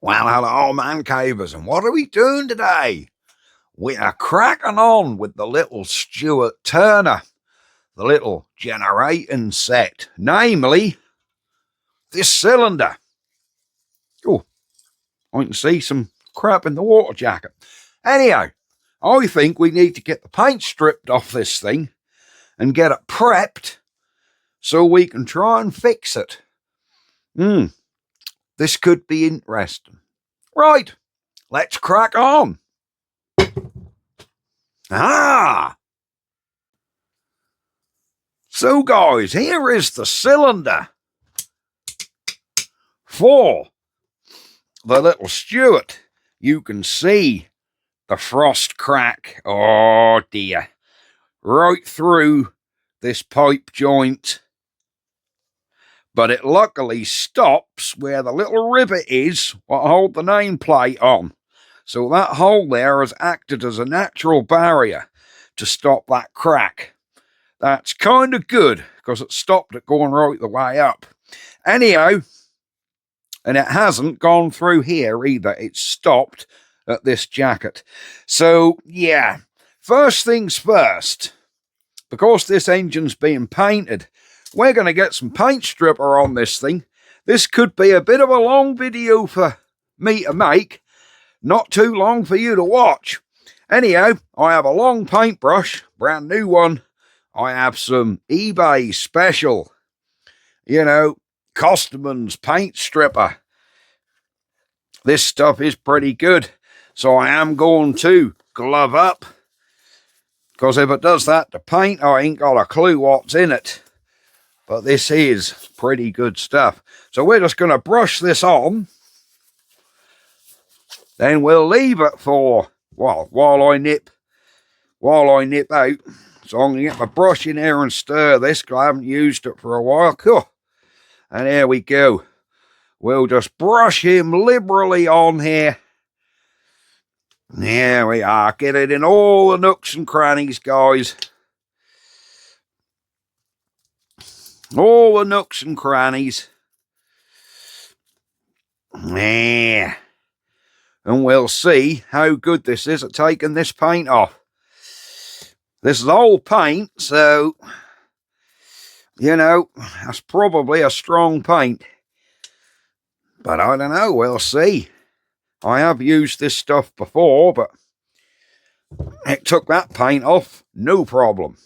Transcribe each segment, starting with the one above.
Well, hello, man cavers, and what are we doing today? We are cracking on with the little Stuart Turner, the little generating set, namely this cylinder. Oh, I can see some crap in the water jacket. Anyhow, I think we need to get the paint stripped off this thing and get it prepped so we can try and fix it. This could be interesting. Right, let's crack on. So guys, here is the cylinder for the little Stuart. You can see the frost crack, oh dear, right through this pipe joint. But it luckily stops where the little rivet is what hold the nameplate on. So that hole there has acted as a natural barrier to stop that crack. That's kind of good because it stopped it going right the way up. Anyhow, and it hasn't gone through here either. It's stopped at this jacket. So, yeah, first things first, because this engine's being painted, we're going to get some paint stripper on this thing. This could be a bit of a long video for me to make, not too long for you to watch. Anyhow, I have a long paintbrush, brand new one. I have some eBay special, Costamans paint stripper. This stuff is pretty good, so I am going to glove up, because if it does that to paint, I ain't got a clue what's in it. But this is pretty good stuff. So we're just going to brush this on, then we'll leave it for, well, while I nip out. So I'm going to get my brush in here and stir this, because I haven't used it for a while. Cool. And here we go. We'll just brush him liberally on here. There we are. Get it in all the nooks and crannies, guys. All the nooks and crannies. Yeah. And we'll see how good this is at taking this paint off. This is old paint, so, that's probably a strong paint. But I don't know, we'll see. I have used this stuff before, but it took that paint off, no problem.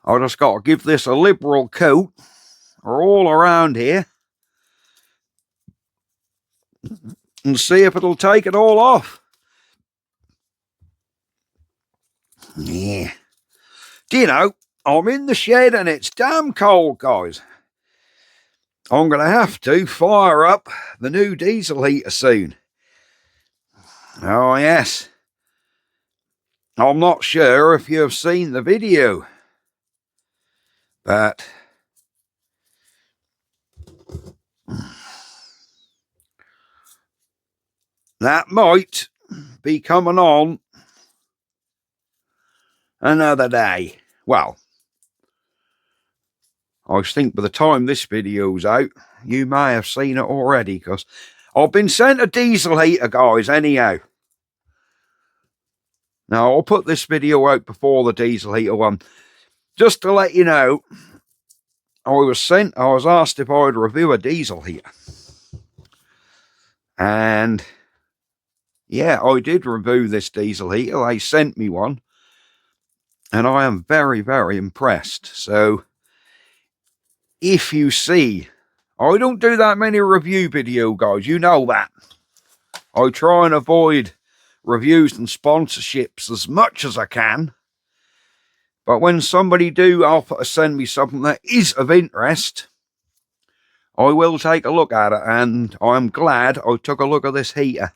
I just got to give this a liberal coat all around here and see if it'll take it all off. Yeah. Do you know, I'm in the shed and it's damn cold, guys. I'm going to have to fire up the new diesel heater soon. Oh, yes. I'm not sure if you've seen the video, but that might be coming on another day. Well, I think by the time this video's out, you may have seen it already, because I've been sent a diesel heater, guys, anyhow. Now, I'll put this video out before the diesel heater one. Just to let you know, I was asked if I'd review a diesel heater. And, yeah, I did review this diesel heater. They sent me one. And I am very, very impressed. So, if you see, I don't do that many review videos, guys. You know that. I try and avoid reviews and sponsorships as much as I can. But when somebody do offer to send me something that is of interest, I will take a look at it. And I'm glad I took a look at this heater.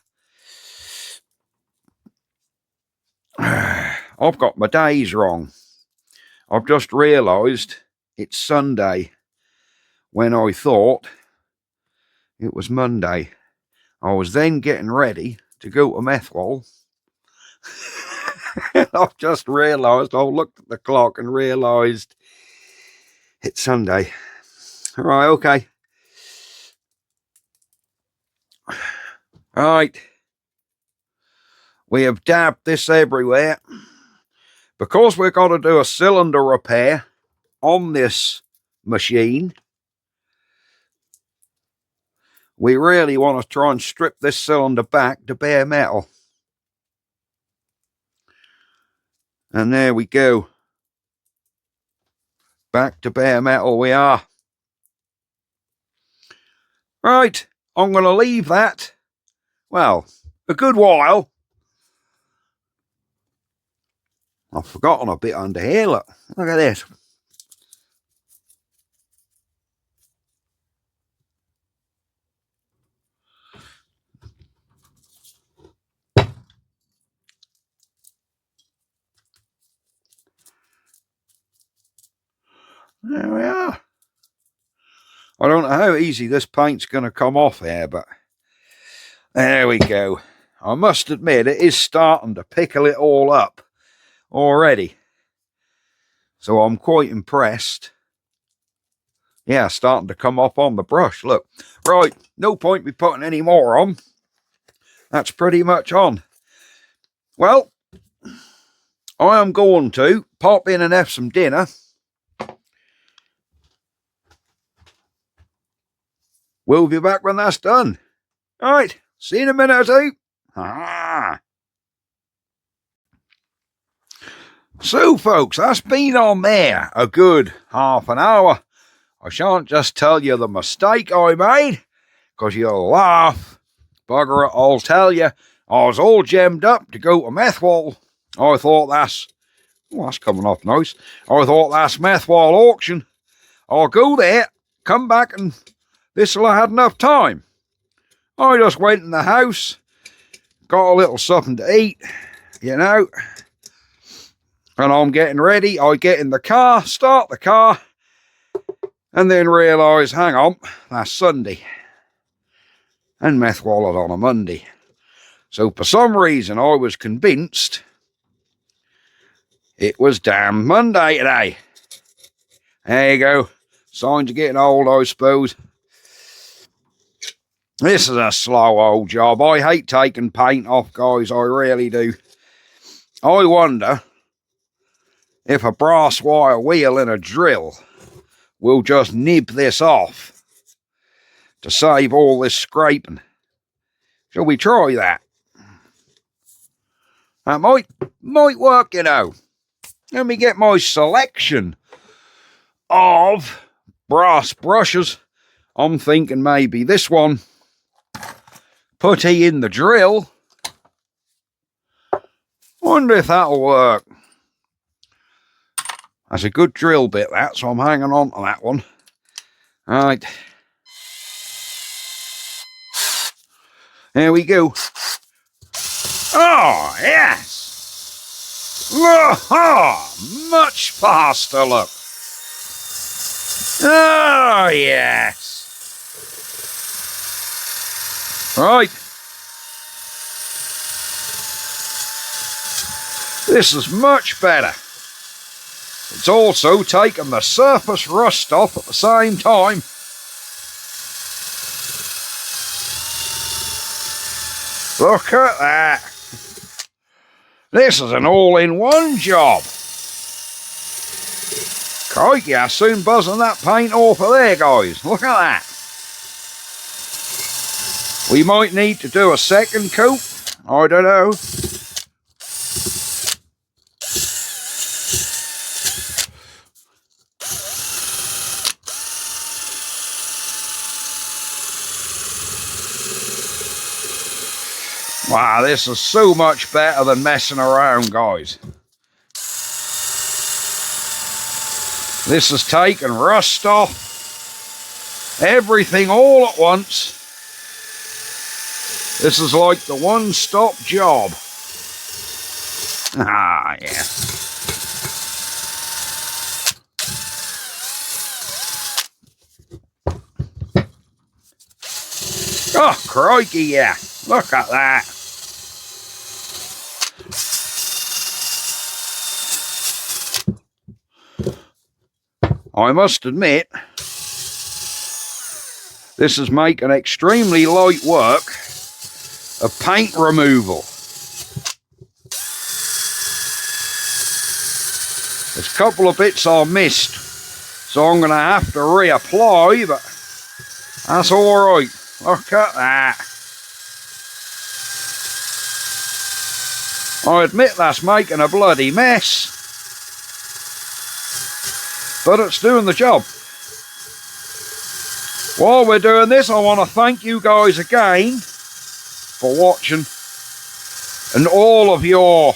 I've got my days wrong. I've just realised it's Sunday when I thought it was Monday. I was then getting ready to go to Methwell. I've just realised, I looked at the clock and realised it's Sunday. All right, okay. Right. We have dabbed this everywhere. Because we're going to do a cylinder repair on this machine, we really want to try and strip this cylinder back to bare metal. And there we go. Back to bare metal we are. Right, I'm going to leave that, well, a good while. I've forgotten a bit under here, look at this. There we are. I don't know how easy this paint's going to come off here, but there we go. I must admit, it is starting to pickle it all up already. So I'm quite impressed. Yeah, starting to come up on the brush, look. Right, no point me putting any more on. That's pretty much on. Well, I am going to pop in and have some dinner. We'll be back when that's done. All right, see you in a minute or two. So, folks, that's been on there a good half an hour. I shan't just tell you the mistake I made, because you'll laugh. Bugger it, I'll tell you. I was all gemmed up to go to Methwall. I thought that's coming off nice. I thought that's Methwall auction. I'll go there, come back, and this'll have had enough time. I just went in the house, got a little something to eat, you know, and I'm getting ready. I get in the car, start the car, and then realise, hang on, that's Sunday. And Methwall is on a Monday. So for some reason I was convinced it was damn Monday today. There you go. Signs of getting old, I suppose. This is a slow old job. I hate taking paint off, guys. I really do. I wonder if a brass wire wheel and a drill will just nib this off to save all this scraping. Shall we try that? That might work, you know. Let me get my selection of brass brushes. I'm thinking maybe this one. Putty in the drill. Wonder if that'll work. That's a good drill bit, that, so I'm hanging on to that one. Right. There we go. Oh, yes! Oh, much faster, look. Oh, yes. Right. This is much better. It's also taken the surface rust off at the same time. Look at that. This is an all-in-one job. Crikey, I'm soon buzzing that paint off of there, guys. Look at that. We might need to do a second coat. I don't know. Wow, this is so much better than messing around, guys. This has taken rust off, everything all at once. This is like the one-stop job. Ah, yeah. Oh, crikey, yeah. Look at that. I must admit, this is making extremely light work of paint removal. There's a couple of bits I missed, so I'm going to have to reapply, but that's alright. Look at that. I admit that's making a bloody mess, but it's doing the job. While we're doing this, I want to thank you guys again for watching, and all of your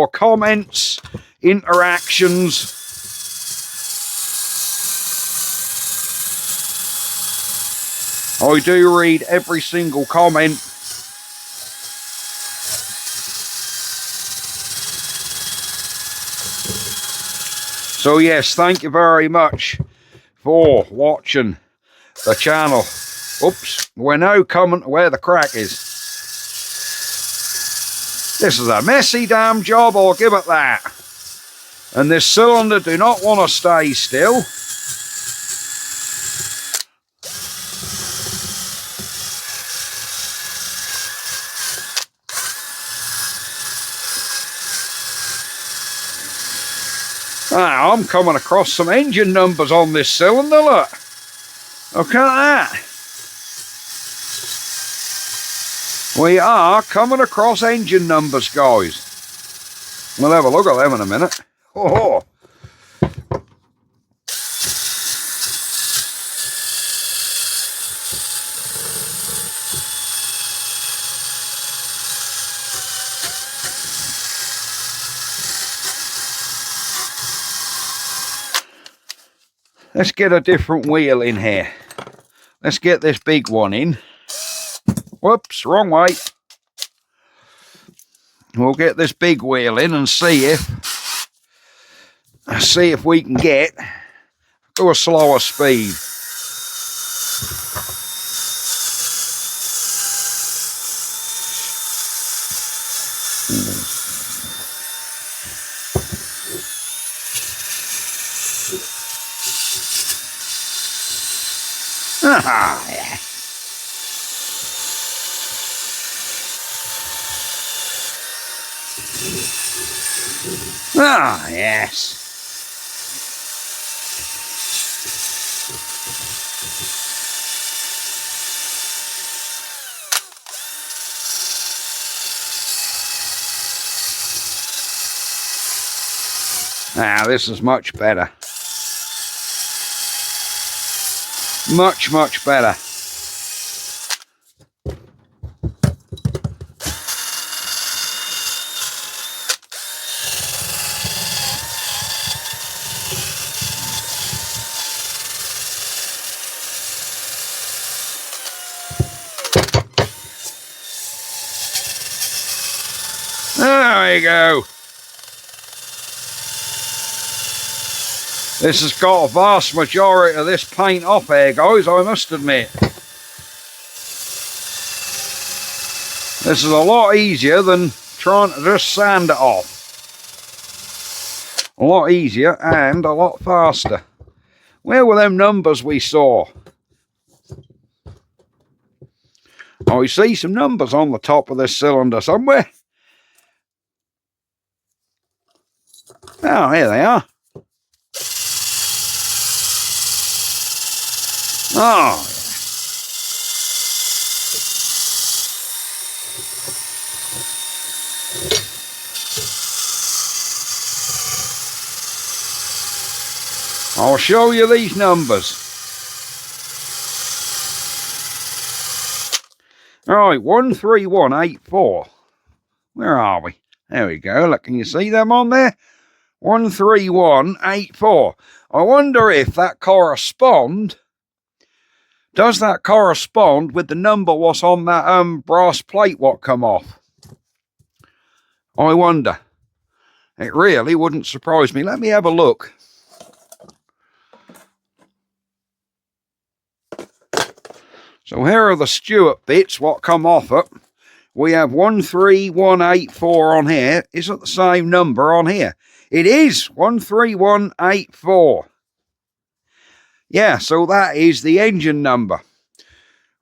comments, interactions. I do read every single comment. So yes, thank you very much for watching the channel. Oops, we're now coming to where the crack is. This is a messy damn job, I'll give it that. And this cylinder do not want to stay still. Ah, I'm coming across some engine numbers on this cylinder, look. Look at that. We are coming across engine numbers, guys. We'll have a look at them in a minute. Oh. Let's get a different wheel in here. Let's get this big one in. Whoops, wrong way. We'll get this big wheel in and see if we can get to a slower speed. Ah, yeah. Ah, yes. Now, this is much better. Much, much better. There we go. This has got a vast majority of this paint off here, guys, I must admit. This is a lot easier than trying to just sand it off. A lot easier and a lot faster. Where were them numbers we saw? I see some numbers on the top of this cylinder somewhere. Oh, here they are. Oh, I'll show you these numbers. Right, 13184. Where are we? There we go. Look, can you see them on there? 13184. I wonder if that corresponds. Does that correspond with the number what's on that brass plate what come off? I wonder. It really wouldn't surprise me. Let me have a look. So here are the Stuart bits what come off it. We have 13184 on here. Is it the same number on here? It is 13184. Yeah, so that is the engine number.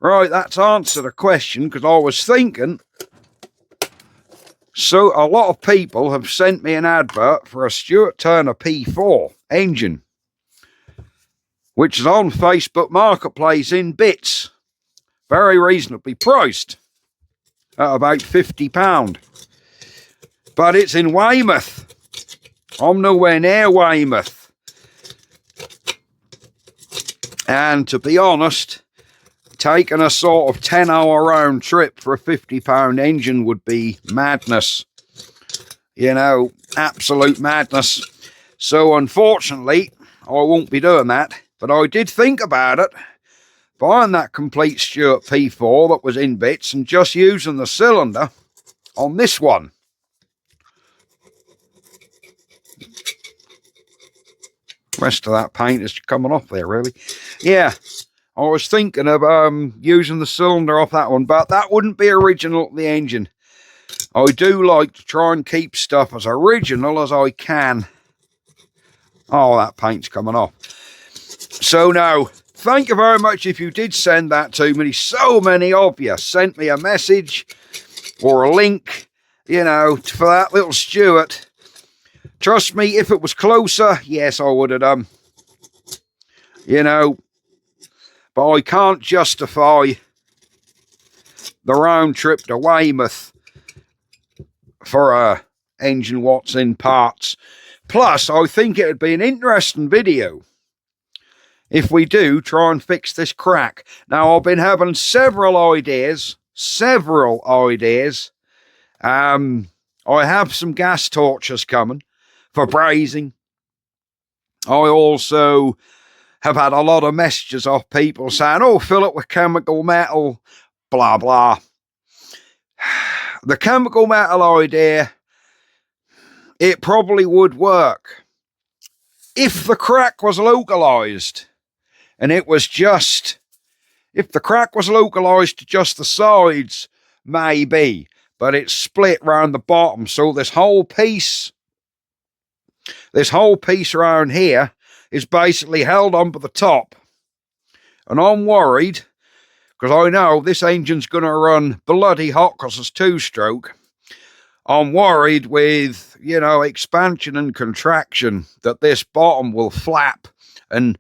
Right, that's answered a question, because I was thinking, so a lot of people have sent me an advert for a Stuart Turner P4 engine, which is on Facebook Marketplace in bits, very reasonably priced at about £50. But it's in Weymouth. I'm nowhere near Weymouth. And to be honest, taking a sort of 10-hour round trip for a £50 engine would be madness. You know, absolute madness. So unfortunately, I won't be doing that. But I did think about it, buying that complete Stuart P4 that was in bits and just using the cylinder on this one. Rest of that paint is coming off there, really. Yeah, I was thinking of using the cylinder off that one, but that wouldn't be original to the engine. I do like to try and keep stuff as original as I can. Oh, that paint's coming off. So no, thank you very much if you did send that to me. So many of you sent me a message or a link, you know, for that little Stuart. Trust me, if it was closer, yes, I would have done. You know, but I can't justify the round trip to Weymouth for a engine what's in parts. Plus, I think it would be an interesting video if we do try and fix this crack. Now, I've been having several ideas. I have some gas torches coming for brazing. I also have had a lot of messages off people saying, oh, fill it with chemical metal, blah, blah. The chemical metal idea, it probably would work if the crack was localized. And it was just, if the crack was localized to just the sides, maybe. But it's split round the bottom. So this whole piece around here is basically held on by the top. And I'm worried, because I know this engine's going to run bloody hot because it's two-stroke. I'm worried with, you know, expansion and contraction that this bottom will flap. And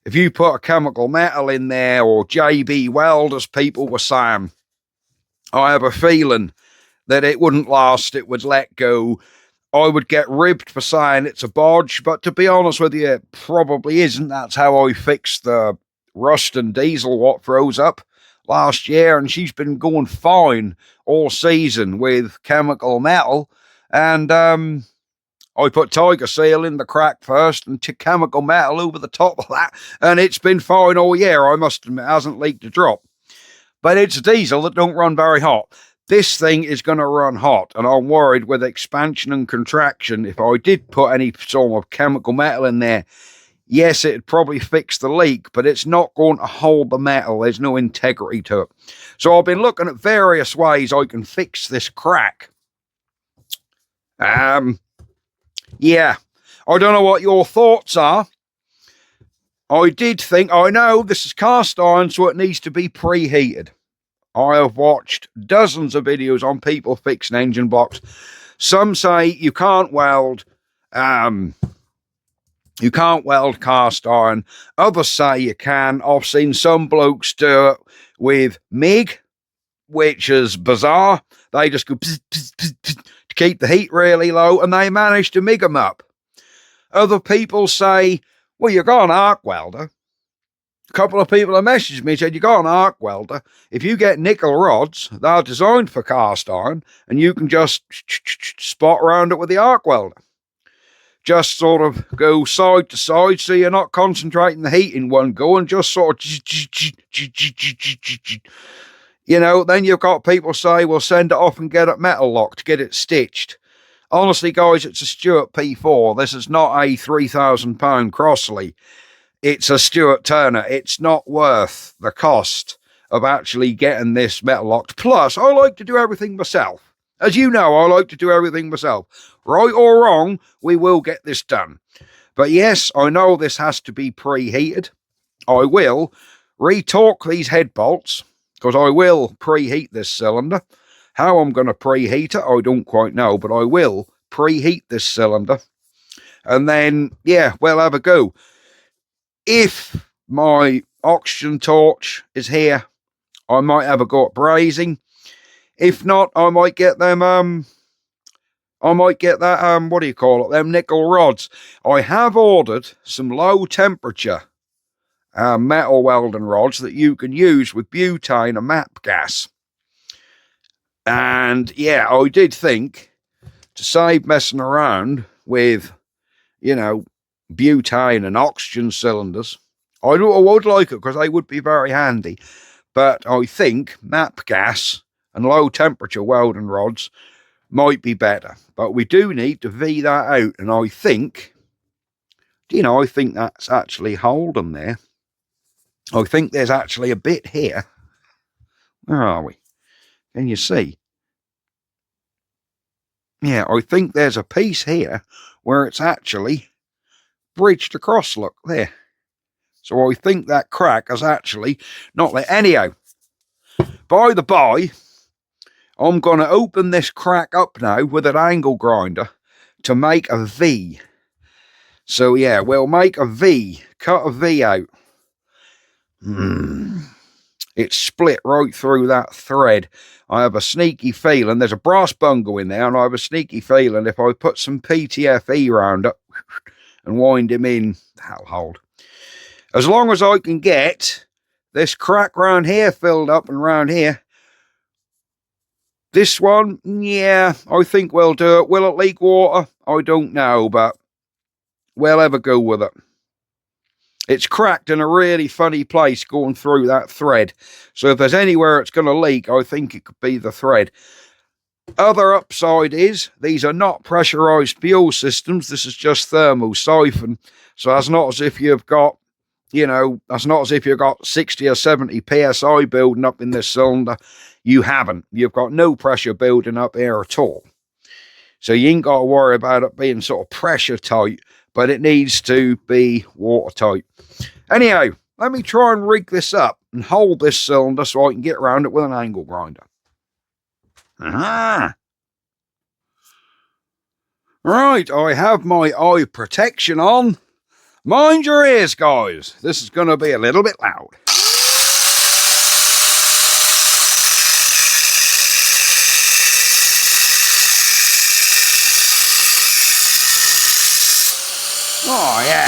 if you put a chemical metal in there, or JB Weld, as people were saying, I have a feeling that it wouldn't last, it would let go. I would get ribbed for saying it's a bodge, but to be honest with you, it probably isn't. That's how I fixed the rust and diesel what froze up last year, and she's been going fine all season with chemical metal. And I put Tiger Seal in the crack first and chemical metal over the top of that, and it's been fine all year. I must admit, it hasn't leaked a drop. But it's a diesel that don't run very hot. This thing is going to run hot, and I'm worried with expansion and contraction. If I did put any sort of chemical metal in there, yes, it'd probably fix the leak, but it's not going to hold the metal. There's no integrity to it. So I've been looking at various ways I can fix this crack. Yeah, I don't know what your thoughts are. I did think, I know this is cast iron, so it needs to be preheated. I have watched dozens of videos on people fixing engine blocks. Some say you can't weld cast iron. Others say you can. I've seen some blokes do it with MIG, which is bizarre. They just go pss, pss, pss, pss, to keep the heat really low, and they manage to MIG them up. Other people say, well, you got an arc welder. A couple of people have messaged me and said, you got an arc welder. If you get nickel rods, they're designed for cast iron, and you can just spot around it with the arc welder. Just sort of go side to side, so you're not concentrating the heat in one go, and just sort of, you know. Then you've got people say, well, send it off and get it metal locked, get it stitched. Honestly, guys, it's a Stuart P4. This is not a £3,000 Crossley. It's a Stuart Turner. It's not worth the cost of actually getting this metal locked. Plus, I like to do everything myself. As you know, I like to do everything myself. Right or wrong, we will get this done. But yes, I know this has to be preheated. I will retorque these head bolts. because I will preheat this cylinder. How I'm going to preheat it, I don't quite know, but I will preheat this cylinder. And then, yeah, we'll have a go. If my oxygen torch is here, I might have a go at brazing. If not, I might get them, what do you call it, them nickel rods. I have ordered some low temperature metal welding rods that you can use with butane and MAP gas. And yeah, I did think, to save messing around with, you know, butane and oxygen cylinders, I would like it because they would be very handy. But I think MAP gas and low temperature welding rods might be better. But we do need to V that out. And I think, I think that's actually holding there. I think there's actually a bit here. Where are we? Can you see? Yeah, I think there's a piece here where it's actually bridged across. Look, there. So I think that crack is actually not there. Anyhow, by the by, I'm going to open this crack up now with an angle grinder to make a V. So yeah, we'll make a V, cut a V out. It's split right through that thread. I have a sneaky feeling, there's a brass bungle in there, and I have a sneaky feeling if I put some PTFE round it and wind him in, that'll hold. As long as I can get this crack round here filled up and round here. This one, yeah, I think we'll do it. Will it leak water? I don't know, but we'll have a go with it. It's cracked in a really funny place going through that thread. So if there's anywhere it's going to leak, I think it could be the thread. Other upside is these are not pressurized fuel systems. This is just thermal siphon. So that's not as if you've got, that's not as if you've got 60 or 70 PSI building up in this cylinder. You haven't. You've got no pressure building up here at all. So you ain't got to worry about it being sort of pressure tight, but it needs to be watertight. Anyhow, let me try and rig this up and hold this cylinder so I can get around it with an angle grinder. Aha! Right, I have my eye protection on. Mind your ears, guys. This is going to be a little bit loud. Oh, yeah.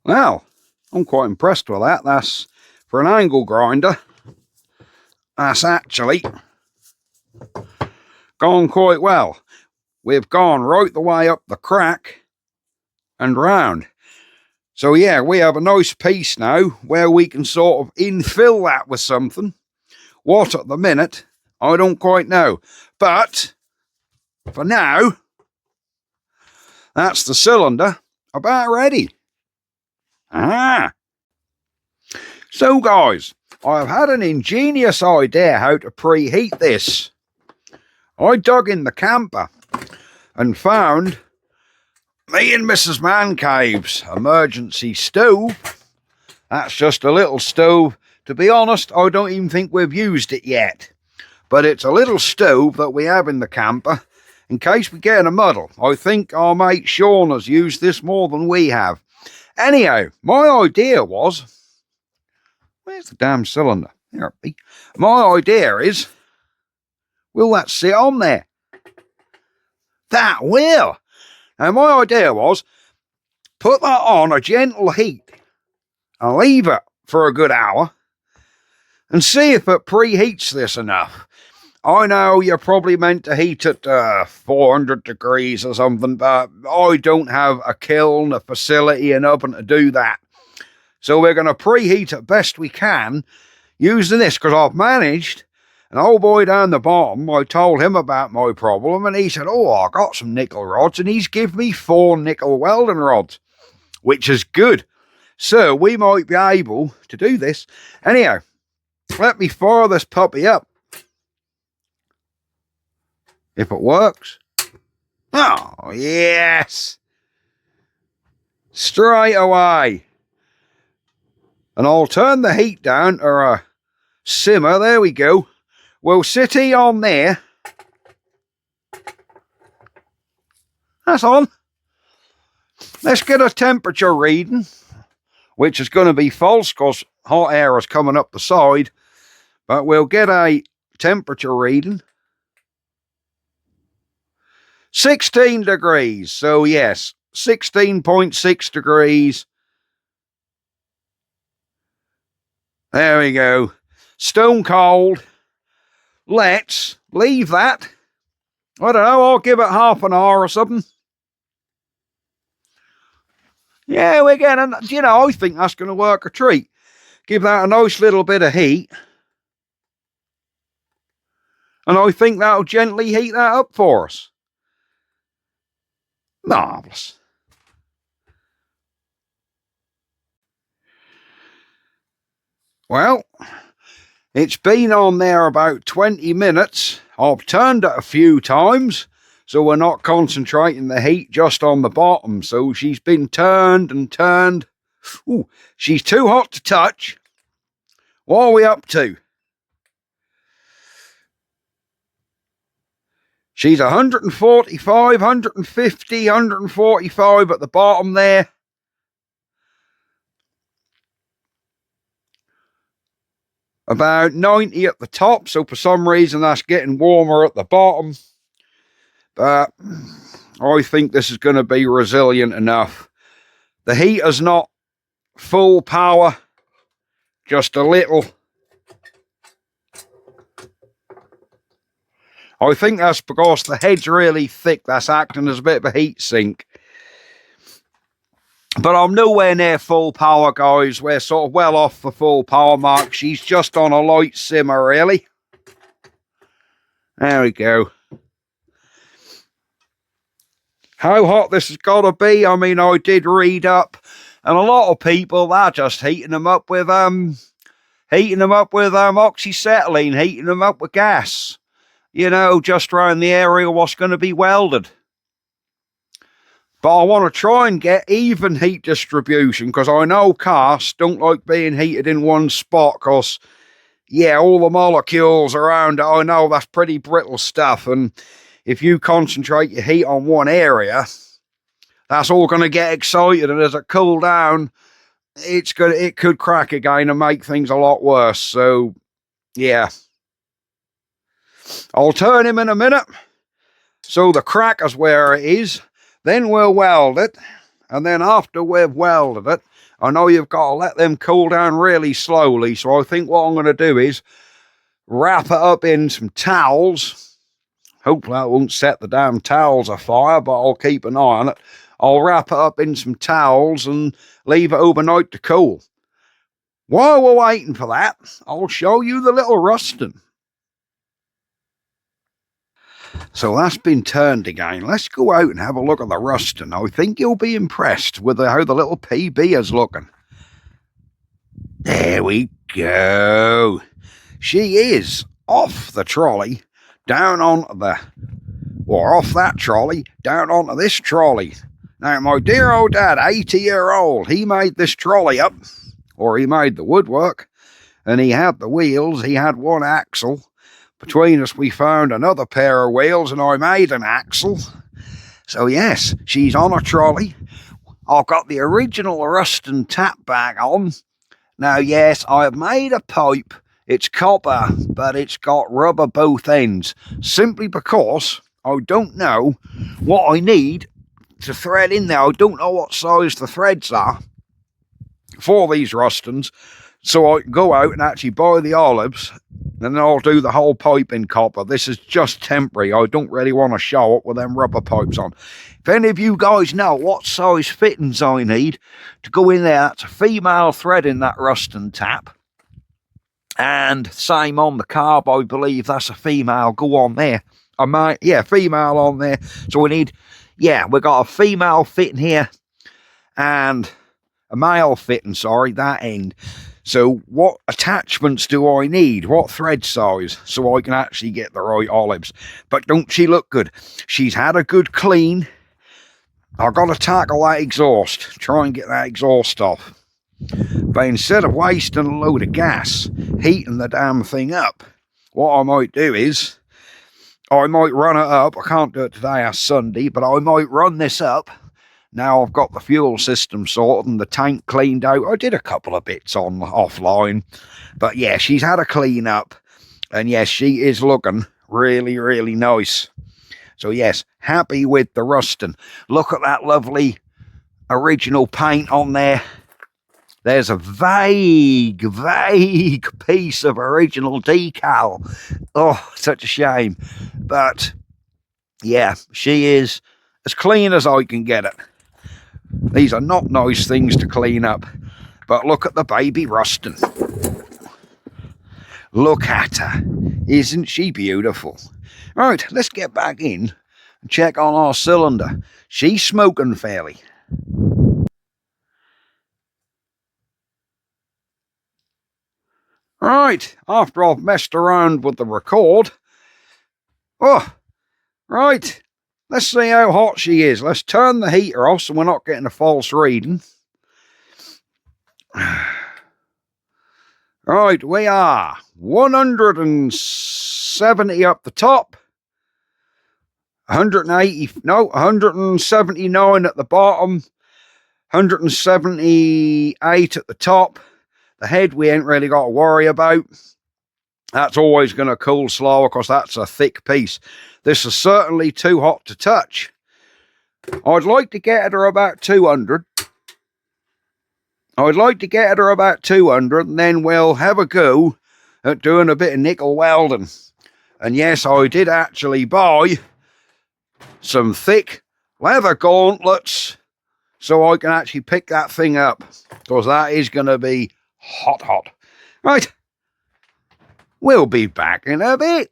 Well, I'm quite impressed with that. That's, for an angle grinder, that's actually gone quite well. We've gone right the way up the crack and round. So yeah, we have a nice piece now where we can sort of infill that with something. What at the minute, I don't quite know. But for now, that's the cylinder about ready. So guys, I've had an ingenious idea how to preheat this. I dug in the camper and found me and Mrs. Mancave's emergency stove. That's just a little stove. To be honest, I don't even think we've used it yet. But it's a little stove that we have in the camper. in case we get in a muddle. I think our mate Sean has used this more than we have. Anyhow, my idea was... Where's the damn cylinder? There it be. My idea is... Will that sit on there? That will. Now, my idea was... Put that on a gentle heat and leave it for a good hour and see if it preheats this enough. I know you're probably meant to heat it 400 degrees or something, but I don't have a kiln, a facility, an oven to do that. So we're going to preheat it best we can using this, because I've managed. An old boy down the bottom, I told him about my problem, and he said, oh, I got some nickel rods, and he's given me 4 nickel welding rods, which is good. So we might be able to do this. Anyhow, let me fire this puppy up. If it works. Oh, yes. Straight away. And I'll turn the heat down to a simmer. There we go. We'll sit he on there. That's on. Let's get a temperature reading, which is going to be false because hot air is coming up the side. But we'll get a temperature reading. 16 degrees. So yes, 16.6 degrees. There we go. Stone cold. Let's leave that. I don't know, I'll give it half an hour or something. Yeah, we're getting, you know, I think that's going to work a treat. Give that a nice little bit of heat. And I think that'll gently heat that up for us. Marvellous. Well, it's been on there about 20 minutes. I've turned it a few times, so we're not concentrating the heat just on the bottom. So she's been turned and turned. Ooh, she's too hot to touch. What are we up to? She's 145, 150, 145 at the bottom there. About 90 at the top, so for some reason that's getting warmer at the bottom. But I think this is going to be resilient enough. The heater's not full power, just a little. I think that's because the head's really thick. That's acting as a bit of a heat sink. But I'm nowhere near full power, guys. We're sort of well off the full power mark. She's just on a light simmer, really. There we go. How hot this has got to be, I mean, I did read up. And a lot of people, they're just heating them up with oxyacetylene, heating them up with gas. You know, just around the area what's going to be welded. But I want to try and get even heat distribution, because I know casts don't like being heated in one spot, because, yeah, all the molecules around it, I know that's pretty brittle stuff, and if you concentrate your heat on one area, that's all going to get excited, and as it cools down, it could crack again and make things a lot worse. So, yeah. I'll turn him in a minute. So the crack is where it is. Then we'll weld it. And then after we've welded it, I know you've got to let them cool down really slowly. So I think what I'm going to do is wrap it up in some towels. Hopefully that won't set the damn towels afire, but I'll keep an eye on it. I'll wrap it up in some towels and leave it overnight to cool. While we're waiting for that, I'll show you the little rusting. So that's been turned again. Let's go out and have a look at the rusting. I think you'll be impressed with how the little PB is looking. There we go. She is off the trolley, down onto off that trolley, down onto this trolley. Now, my dear old dad, 80-year-old, he made this trolley up, or he made the woodwork, and he had the wheels, he had one axle, between us we found another pair of wheels and I made an axle. So yes, she's on a trolley. I've got the original rust and tap back on. Now yes, I have made a pipe. It's copper, but it's got rubber both ends, simply because I don't know what I need to thread in there. I don't know what size the threads are for these rustons, so I can go out and actually buy the olives, and then I'll do the whole pipe in copper. This is just temporary. I don't really want to show up with them rubber pipes on. If any of you guys know what size fittings I need to go in there, that's a female thread in that ruston tap. And same on the carb, I believe that's a female. Go on there. I might, yeah, female on there. So we need, yeah, we got a female fitting here and a male fitting, sorry, that end. So what attachments do I need? What thread size? So I can actually get the right olives. But don't she look good? She's had a good clean. I've got to tackle that exhaust. Try and get that exhaust off. But instead of wasting a load of gas heating the damn thing up, what I might do is I might run it up. I can't do it today, it's Sunday, but I might run this up. Now I've got the fuel system sorted and the tank cleaned out. I did a couple of bits on offline, but yeah, she's had a clean up, and yes, she is looking really, really nice. So yes, happy with the rusting. Look at that lovely original paint on there. There's a vague piece of original decal. Oh, such a shame. But, yeah, she is as clean as I can get it. These are not nice things to clean up. But look at the baby rusting. Look at her. Isn't she beautiful? Right, let's get back in and check on our cylinder. She's smoking fairly. Right, after I've messed around with the record. Oh, right. Let's see how hot she is. Let's turn the heater off so we're not getting a false reading. Right, we are 170 up the top. 179 at the bottom. 178 at the top. The head we ain't really got to worry about. That's always going to cool slower because that's a thick piece. This is certainly too hot to touch. I'd like to get her about 200. I'd like to get her about 200 and then we'll have a go at doing a bit of nickel welding. And yes, I did actually buy some thick leather gauntlets so I can actually pick that thing up, because that is going to be hot. Right, we'll be back in a bit.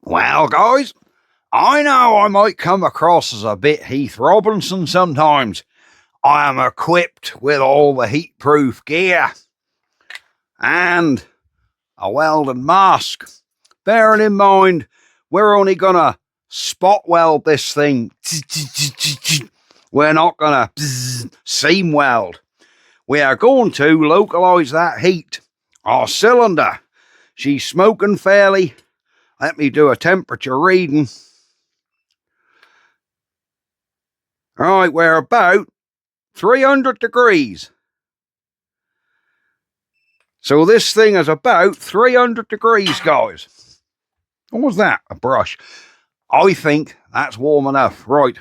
Well, guys, I know I might come across as a bit Heath Robinson sometimes. I am equipped with all the heat-proof gear and a welding mask. Bearing in mind, we're only going to spot weld this thing. We're not going to seam weld. We are going to localise that heat. Our cylinder, she's smoking fairly. Let me do a temperature reading. Right, we're about 300 degrees. So this thing is about 300 degrees, guys. What was that? A brush. I think that's warm enough. Right.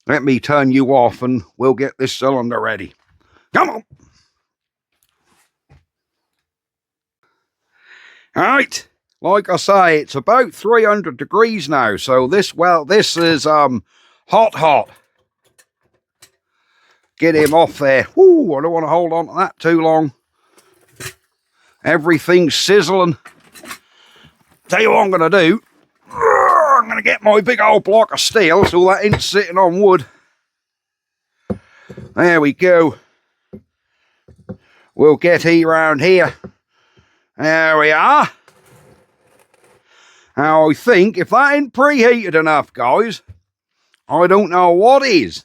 Let me turn you off and we'll get this cylinder ready. Come on. Right. Like I say, it's about 300 degrees now. So this is hot. Get him off there. Woo, I don't want to hold on to that too long. Everything's sizzling. Tell you what I'm going to do. I'm going to get my big old block of steel so that ain't sitting on wood. There we go. We'll get heat around here. There we are. Now I think if that ain't preheated enough, guys, I don't know what is.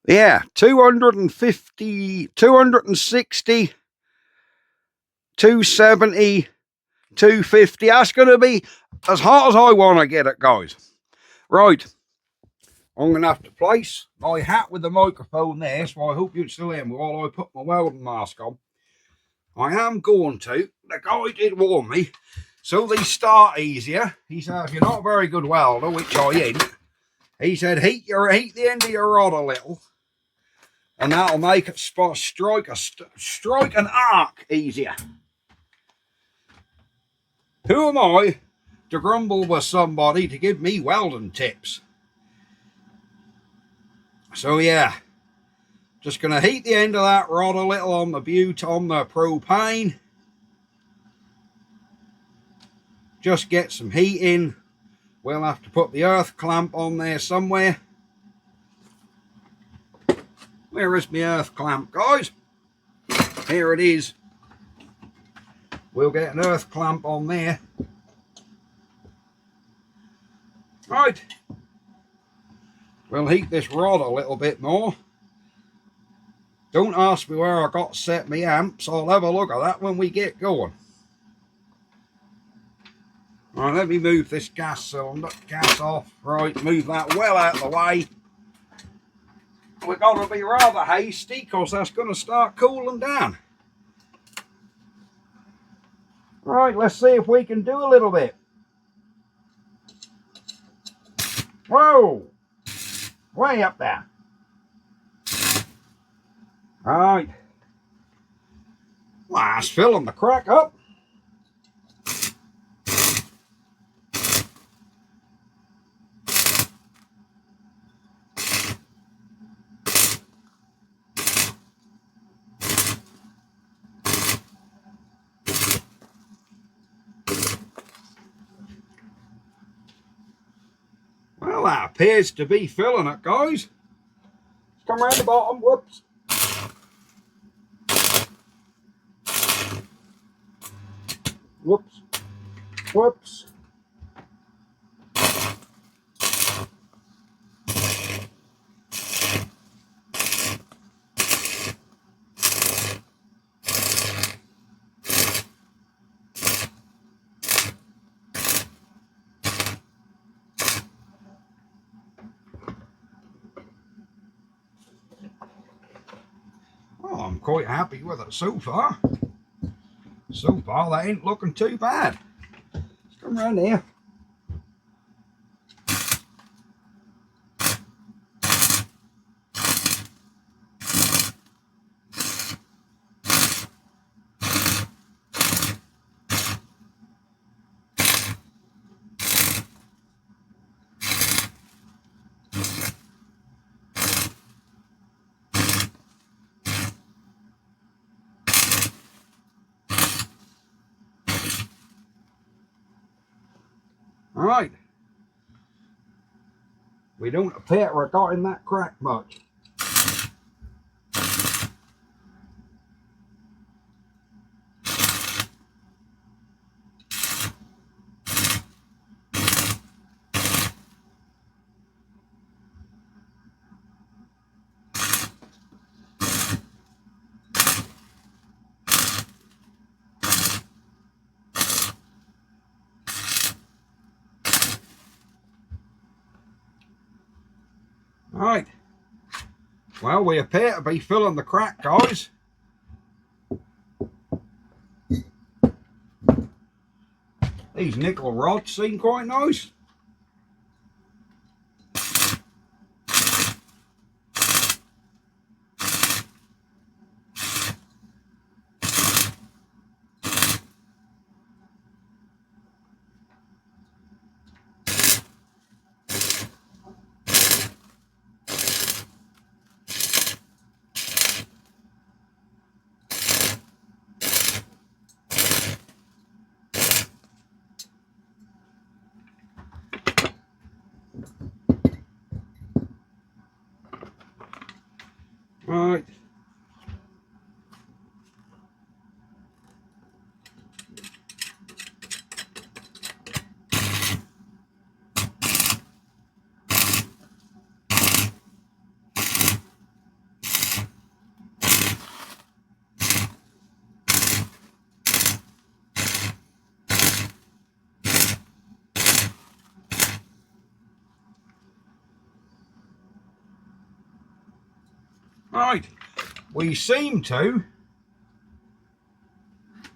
Yeah, 250, 260, 270, 250. That's going to be as hot as I want to get it, guys. Right. I'm going to have to place my hat with the microphone there, so I hope you can still hear me while I put my welding mask on. I am going to. The guy did warn me, so they start easier. He said, if you're not a very good welder, which I ain't, he said, heat the end of your rod a little, and that'll make it strike an arc easier. Who am I to grumble with somebody to give me welding tips? So yeah, just going to heat the end of that rod a little on the propane. Just get some heat in. We'll have to put the earth clamp on there somewhere. Where is my earth clamp, guys? Here it is. We'll get an earth clamp on there. Right. We'll heat this rod a little bit more. Don't ask me where I got set my amps. I'll have a look at that when we get going. Right, let me move this gas off. Right, move that well out of the way. We've got to be rather hasty because that's going to start cooling down. Right, let's see if we can do a little bit. Whoa! Way up there. Right. Well, that's filling the crack up. Well, that appears to be filling it, guys. Let's come around the bottom. Whoops. Whoops. Whoops. Well, I'm quite happy with it so far. So far, that ain't looking too bad. Let's come around here. All right. We don't appear to have got in that crack much. All right. Well, we appear to be filling the crack, guys. These nickel rods seem quite nice. Right, we seem to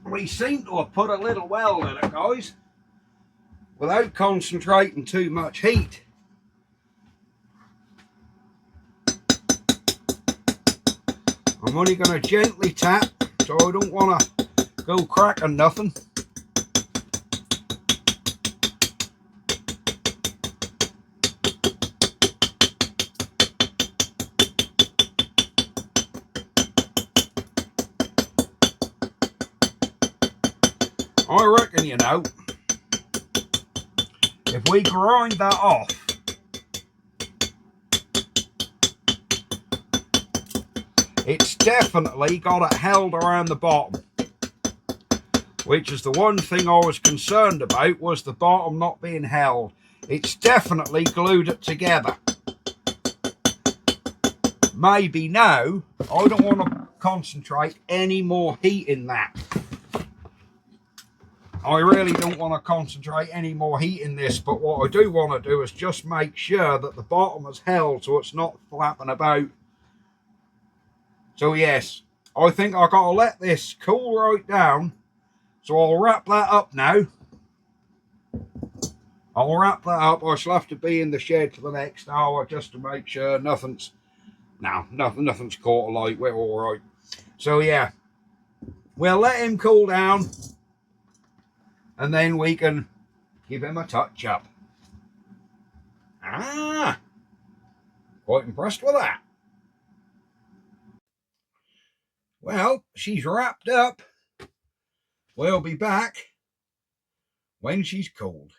have put a little weld in it, guys, without concentrating too much heat. I'm only going to gently tap, so I don't want to go cracking nothing. I reckon, you know, if we grind that off, it's definitely got it held around the bottom, which is the one thing I was concerned about, was the bottom not being held. It's definitely glued it together. Maybe now, I don't want to concentrate any more heat in that. I really don't want to concentrate any more heat in this, but what I do want to do is just make sure that the bottom is held so it's not flapping about. So yes, I think I've got to let this cool right down. So I'll wrap that up now. I'll wrap that up. I shall have to be in the shed for the next hour just to make sure nothing's caught alight. We're all right. So yeah, we'll let him cool down, and then we can give him a touch up. Ah, quite impressed with that. Well, she's wrapped up. We'll be back when she's cooled.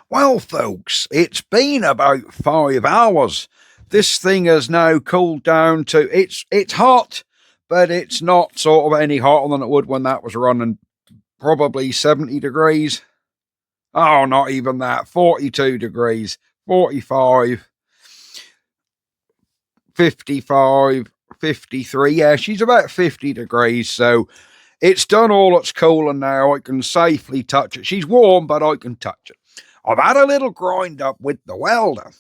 Well, folks, it's been about 5 hours. This thing has now cooled down to, it's hot, but it's not sort of any hotter than it would when that was running. Probably 70 degrees. Oh, not even that. 42 degrees, 45, 55, 53. Yeah, she's about 50 degrees. So it's done all its cooling now. I can safely touch it. She's warm, but I can touch it. I've had a little grind up with the welder.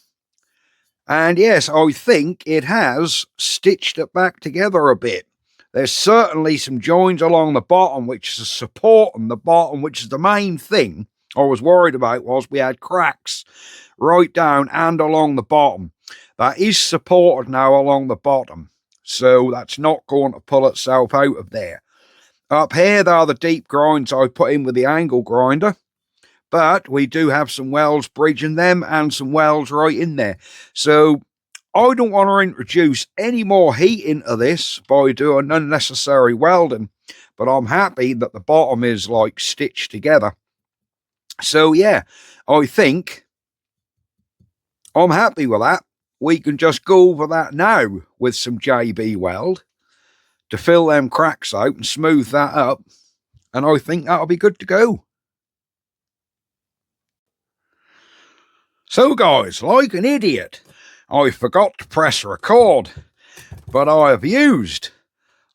And yes, I think it has stitched it back together a bit. There's certainly some joins along the bottom, which is supporting the bottom, which is the main thing I was worried about, was we had cracks right down and along the bottom. That is supported now along the bottom, so that's not going to pull itself out of there. Up here, there are the deep grinds I put in with the angle grinder, but we do have some welds bridging them and some welds right in there. So I don't want to introduce any more heat into this by doing unnecessary welding, but I'm happy that the bottom is like stitched together. So yeah, I think I'm happy with that. We can just go over that now with some JB weld to fill them cracks out and smooth that up, and I think that'll be good to go. So guys, like an idiot, I forgot to press record, but I have used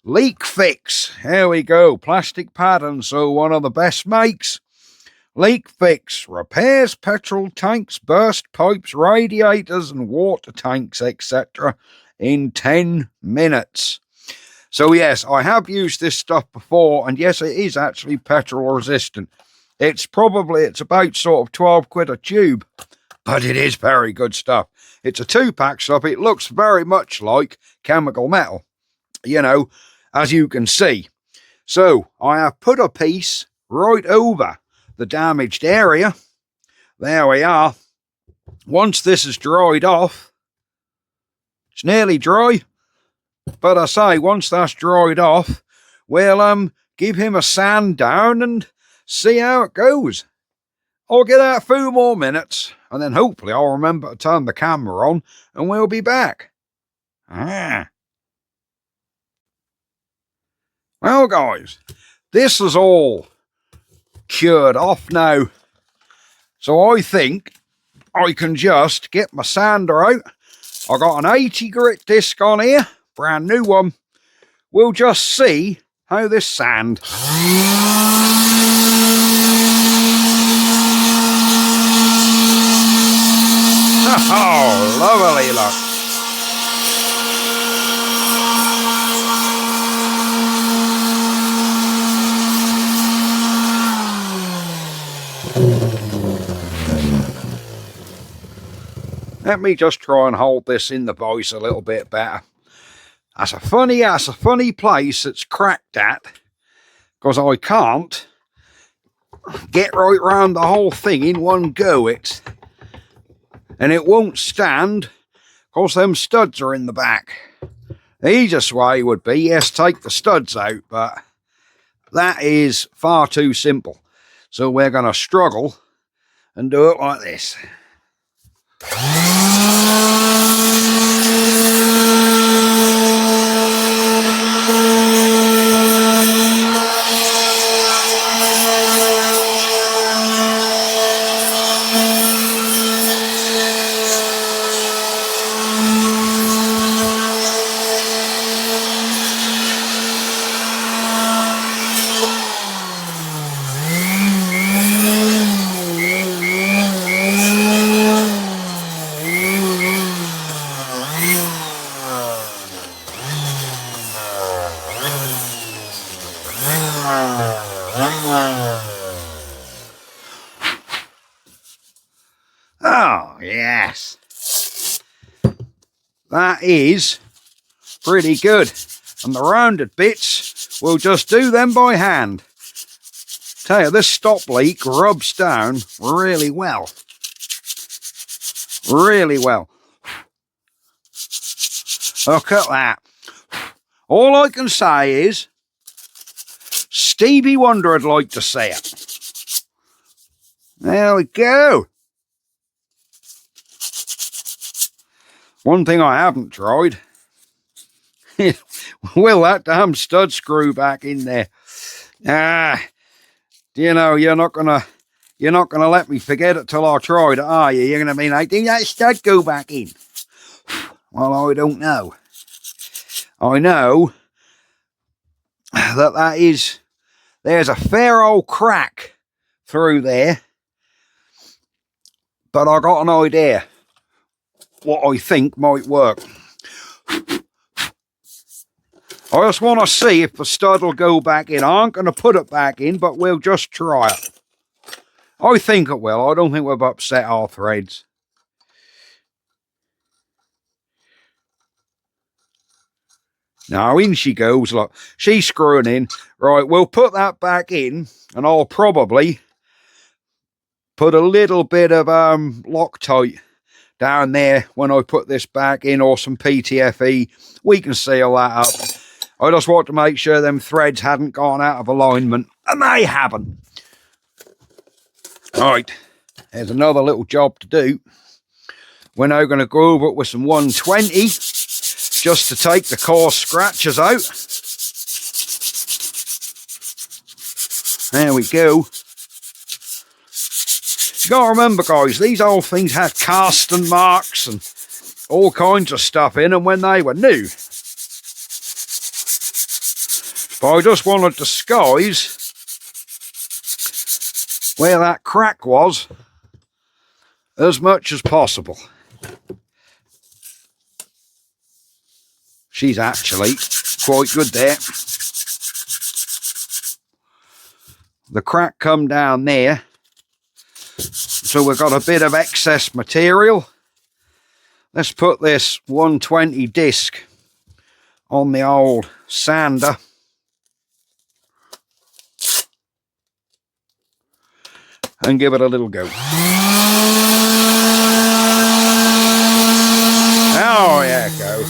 Leak Fix. Here we go, plastic pattern, so one of the best makes. Leak Fix repairs petrol tanks, burst pipes, radiators and water tanks, etc. in 10 minutes. So yes, I have used this stuff before, and yes, it is actually petrol resistant. It's about sort of 12 quid a tube, but it is very good stuff. It's a 2-pack stuff. It looks very much like chemical metal, you know, as you can see. So I have put a piece right over the damaged area. There we are. Once this is dried off, it's nearly dry, but I say once that's dried off, we'll give him a sand down and see how it goes. I'll get out a few more minutes, and then hopefully I'll remember to turn the camera on, and we'll be back. Well, guys, this is all cured off now, so I think I can just get my sander out. I got an 80 grit disc on here, brand new one. We'll just see how this sand. Oh, lovely look. Let me just try and hold this in the voice a little bit better. That's a funny place it's cracked at, because I can't get right round the whole thing in one go. And it won't stand, because them studs are in the back. The easiest way would be, yes, take the studs out, but that is far too simple. So we're going to struggle and do it like this. Oh, yes. That is pretty good. And the rounded bits, we'll just do them by hand. Tell you, this stop leak rubs down really well. Really well. Look at that. All I can say is, Stevie Wonder would like to see it. There we go. One thing I haven't tried. Will that damn stud screw back in there? You know, you're not gonna let me forget it till I tried it, are you? You're gonna be like, did that stud go back in? Well, I don't know. I know that there's a fair old crack through there, but I got an idea what I think might work. I just want to see if the stud will go back in. I ain't going to put it back in, but we'll just try it. I think it will. I don't think we've upset our threads. Now, in she goes. Look, she's screwing in. Right, we'll put that back in, and I'll probably put a little bit of Loctite down there when I put this back in, or some PTFE. We can seal that up. I just want to make sure them threads hadn't gone out of alignment, and they haven't. Right, there's another little job to do. We're now going to go over it with some 120, just to take the coarse scratches out. There we go. You got to remember, guys, these old things had casting marks and all kinds of stuff in them when they were new. But I just want to disguise where that crack was as much as possible. She's actually quite good there. The crack come down there, so we've got a bit of excess material. Let's put this 120 disc on the old sander. And give it a little go. Oh, yeah, go.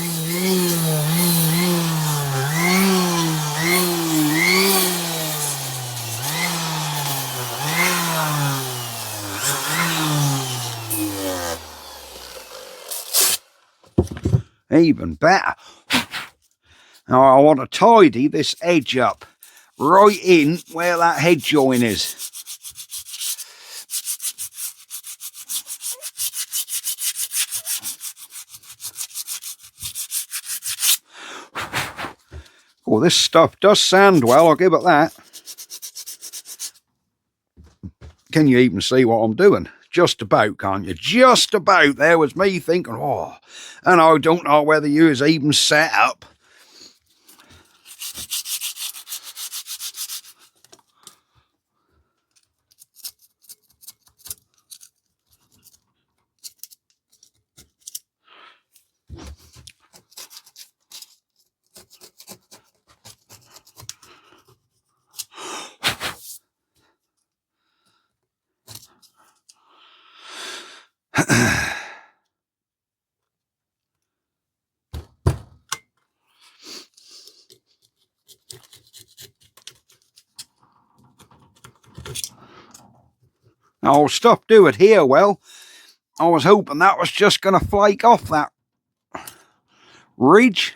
Even better. Now I want to tidy this edge up right in where that head join is. Oh, this stuff does sand well, I'll give it that. Can you even see what I'm doing? just about, can't you? Just about. There was me thinking, oh, and I don't know whether you was even set up. I'll stop do it here. Well, I was hoping that was just going to flake off that ridge.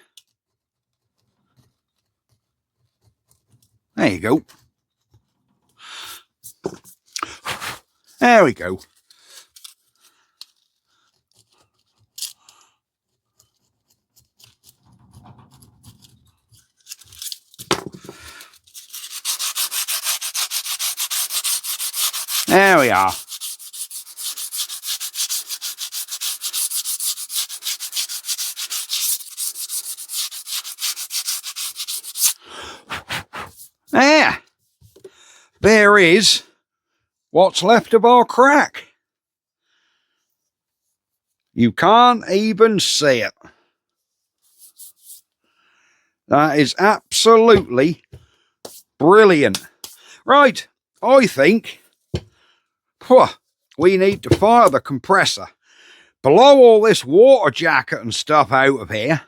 There you go. There we go. There we are. There is what's left of our crack. You can't even see it. That is absolutely brilliant. Right, I think we need to fire the compressor, blow all this water jacket and stuff out of here,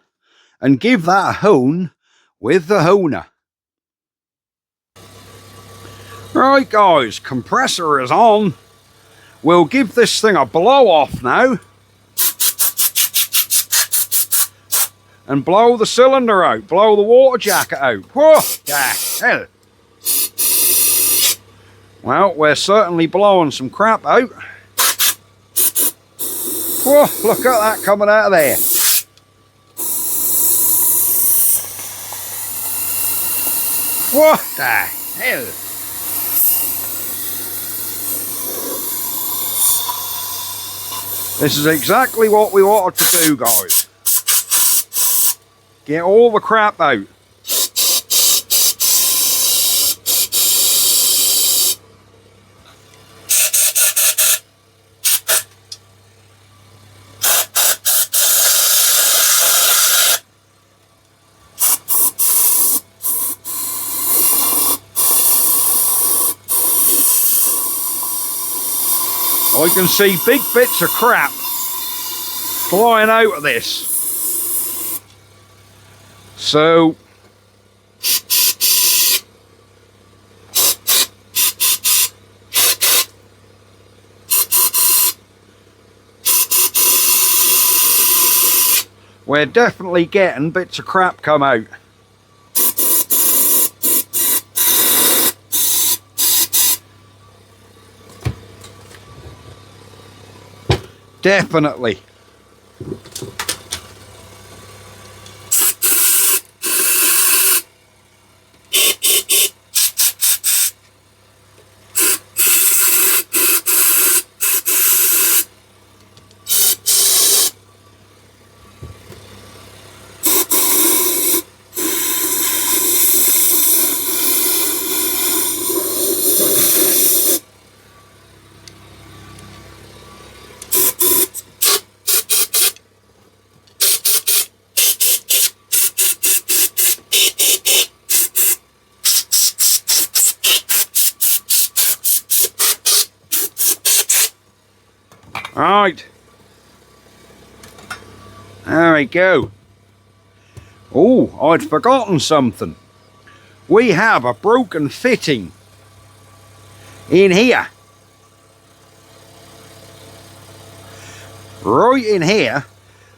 and give that a hone with the honer. Right guys, compressor is on. We'll give this thing a blow off now. And blow the cylinder out, blow the water jacket out. Whoa, the hell. Well, we're certainly blowing some crap out. Whoa, look at that coming out of there. What the hell? This is exactly what we wanted to do, guys. Get all the crap out. I can see big bits of crap flying out of this. So we're definitely getting bits of crap come out. Definitely. Right, there we go. Oh, I'd forgotten something. We have a broken fitting in here. Right in here,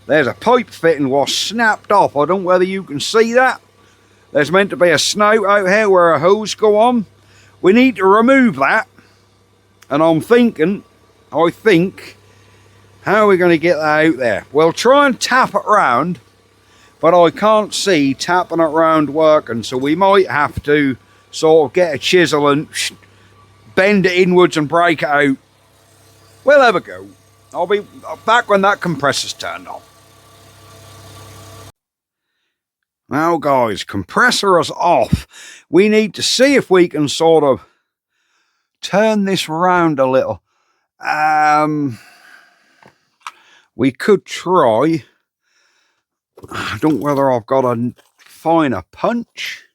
there's a pipe fitting was snapped off. I don't know whether you can see that. There's meant to be a snout out here where a hose go on. We need to remove that. And I'm thinking, I think, how are we going to get that out there? We'll try and tap it round, but I can't see tapping it round working, so we might have to sort of get a chisel and bend it inwards and break it out We'll have a go. I'll be back when that compressor's turned on. Now guys, compressor is off. We need to see if we can sort of turn this round a little. We could try. I don't know whether I've got a finer punch.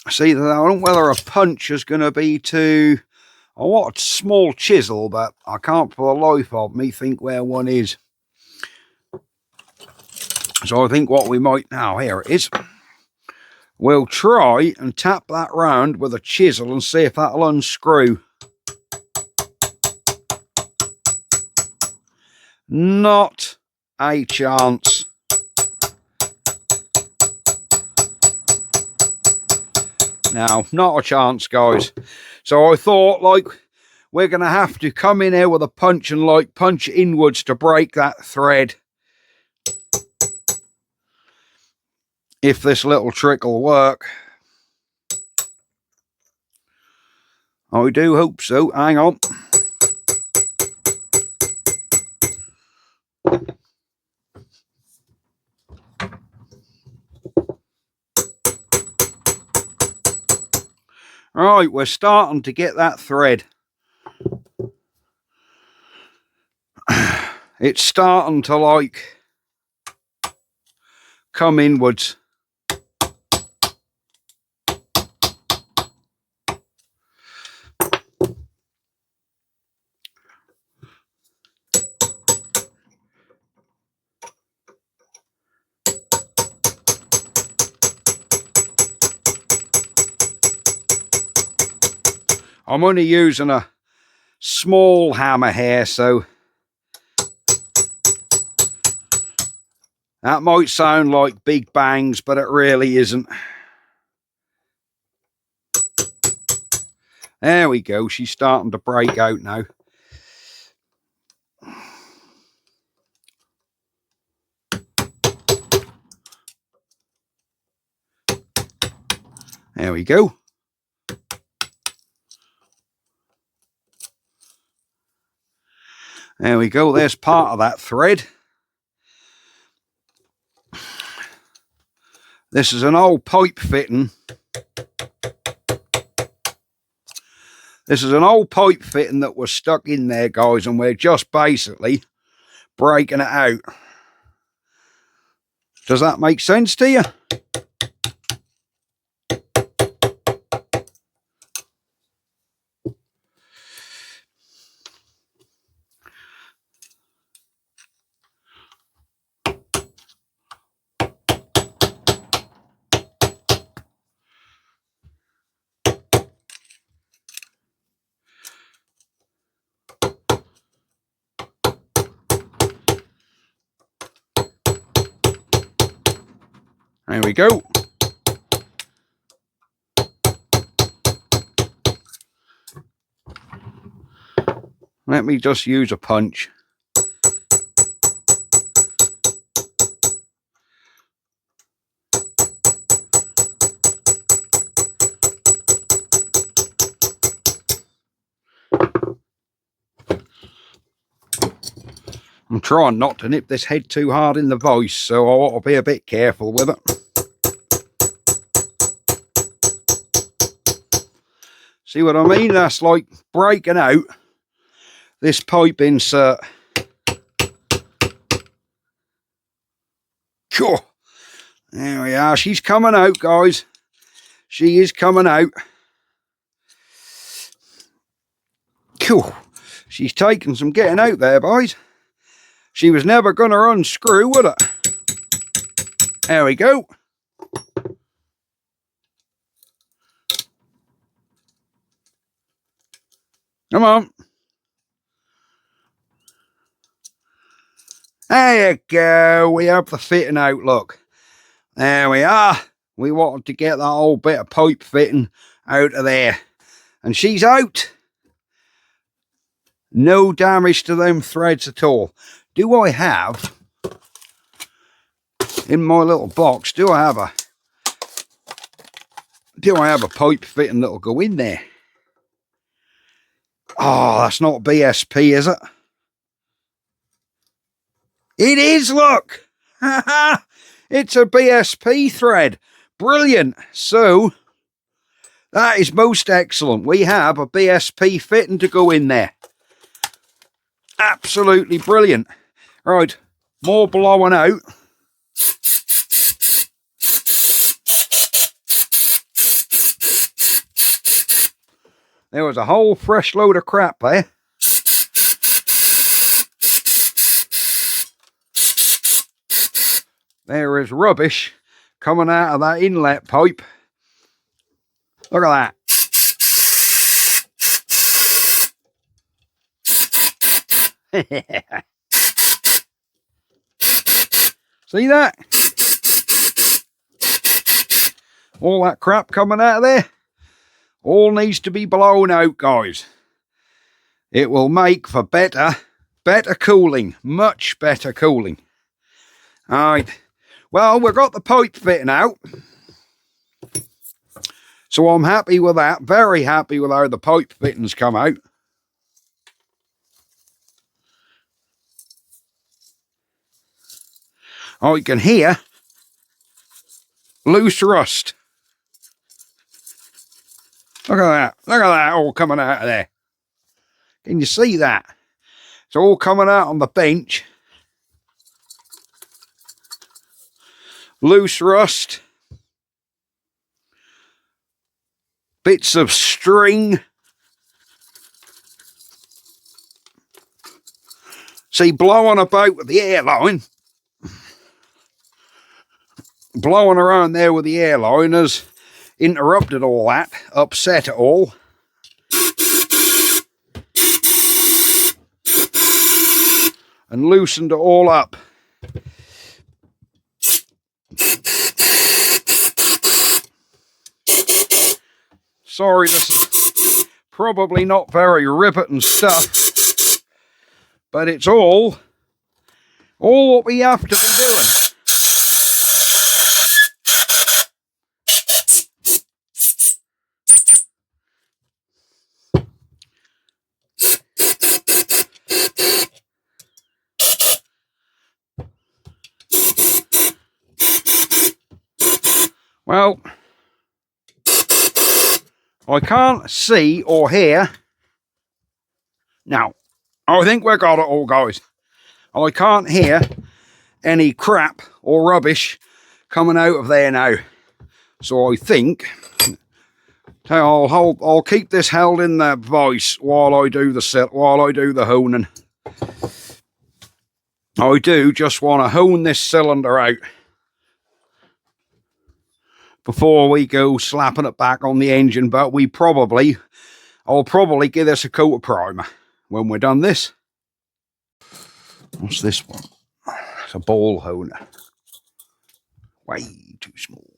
See, I don't know whether a punch is going to be too... I want a small chisel, but I can't for the life of me think where one is. So I think what we might... Now, here it is. We'll try and tap that round with a chisel and see if that'll unscrew. Not a chance. No, not a chance, guys. So I thought, like, we're going to have to come in here with a punch and, like, punch inwards to break that thread. If this little trick will work. I do hope so. Hang on. Right, we're starting to get that thread. It's starting to, like, come inwards. I'm only using a small hammer here, so that might sound like big bangs, but it really isn't. There we go. She's starting to break out now. There we go. There we go. There's part of that thread. This is an old pipe fitting. This is an old pipe fitting that was stuck in there, guys, and we're just basically breaking it out. Does that make sense to you? There we go. Let me just use a punch. I'm trying not to nip this head too hard in the vise, so I ought to be a bit careful with it. See what I mean? That's like breaking out this pipe insert. Cool. There we are. She's coming out, guys. She is coming out. Cool. She's taking some getting out there, boys. She was never going to unscrew, would it? There we go. Come on. There you go. We have the fitting out, look. There we are. We wanted to get that old bit of pipe fitting out of there. And she's out. No damage to them threads at all. Do I have, in my little box, do I have a pipe fitting that'll go in there? Oh, that's not BSP, is it? It is, look! It's a BSP thread. Brilliant. So, that is most excellent. We have a BSP fitting to go in there. Absolutely brilliant. Right, more blowing out. There was a whole fresh load of crap there. There is rubbish coming out of that inlet pipe. Look at that. See that? All that crap coming out of there. All needs to be blown out, guys. It will make for better cooling. Much better cooling. Alright. Well, we've got the pipe fitting out. So I'm happy with that. Very happy with how the pipe fittings come out. I can hear loose rust. Look at that. Look at that all coming out of there. Can you see that? It's all coming out on the bench. Loose rust. Bits of string. See, blowing about with the airline. Blowing around there with the airline has interrupted all that, upset it all. And loosened it all up. Sorry, this is probably not very riveting stuff, but it's all what we have to be doing. Well, I can't see or hear. Now, I think we got it all, guys. I can't hear any crap or rubbish coming out of there now. So I think I'll keep this held in the vise while I do the honing. I do just want to hone this cylinder out before we go slapping it back on the engine, but I'll probably give this a coat of primer when we're done this. What's this one? It's a ball honer. Way too small.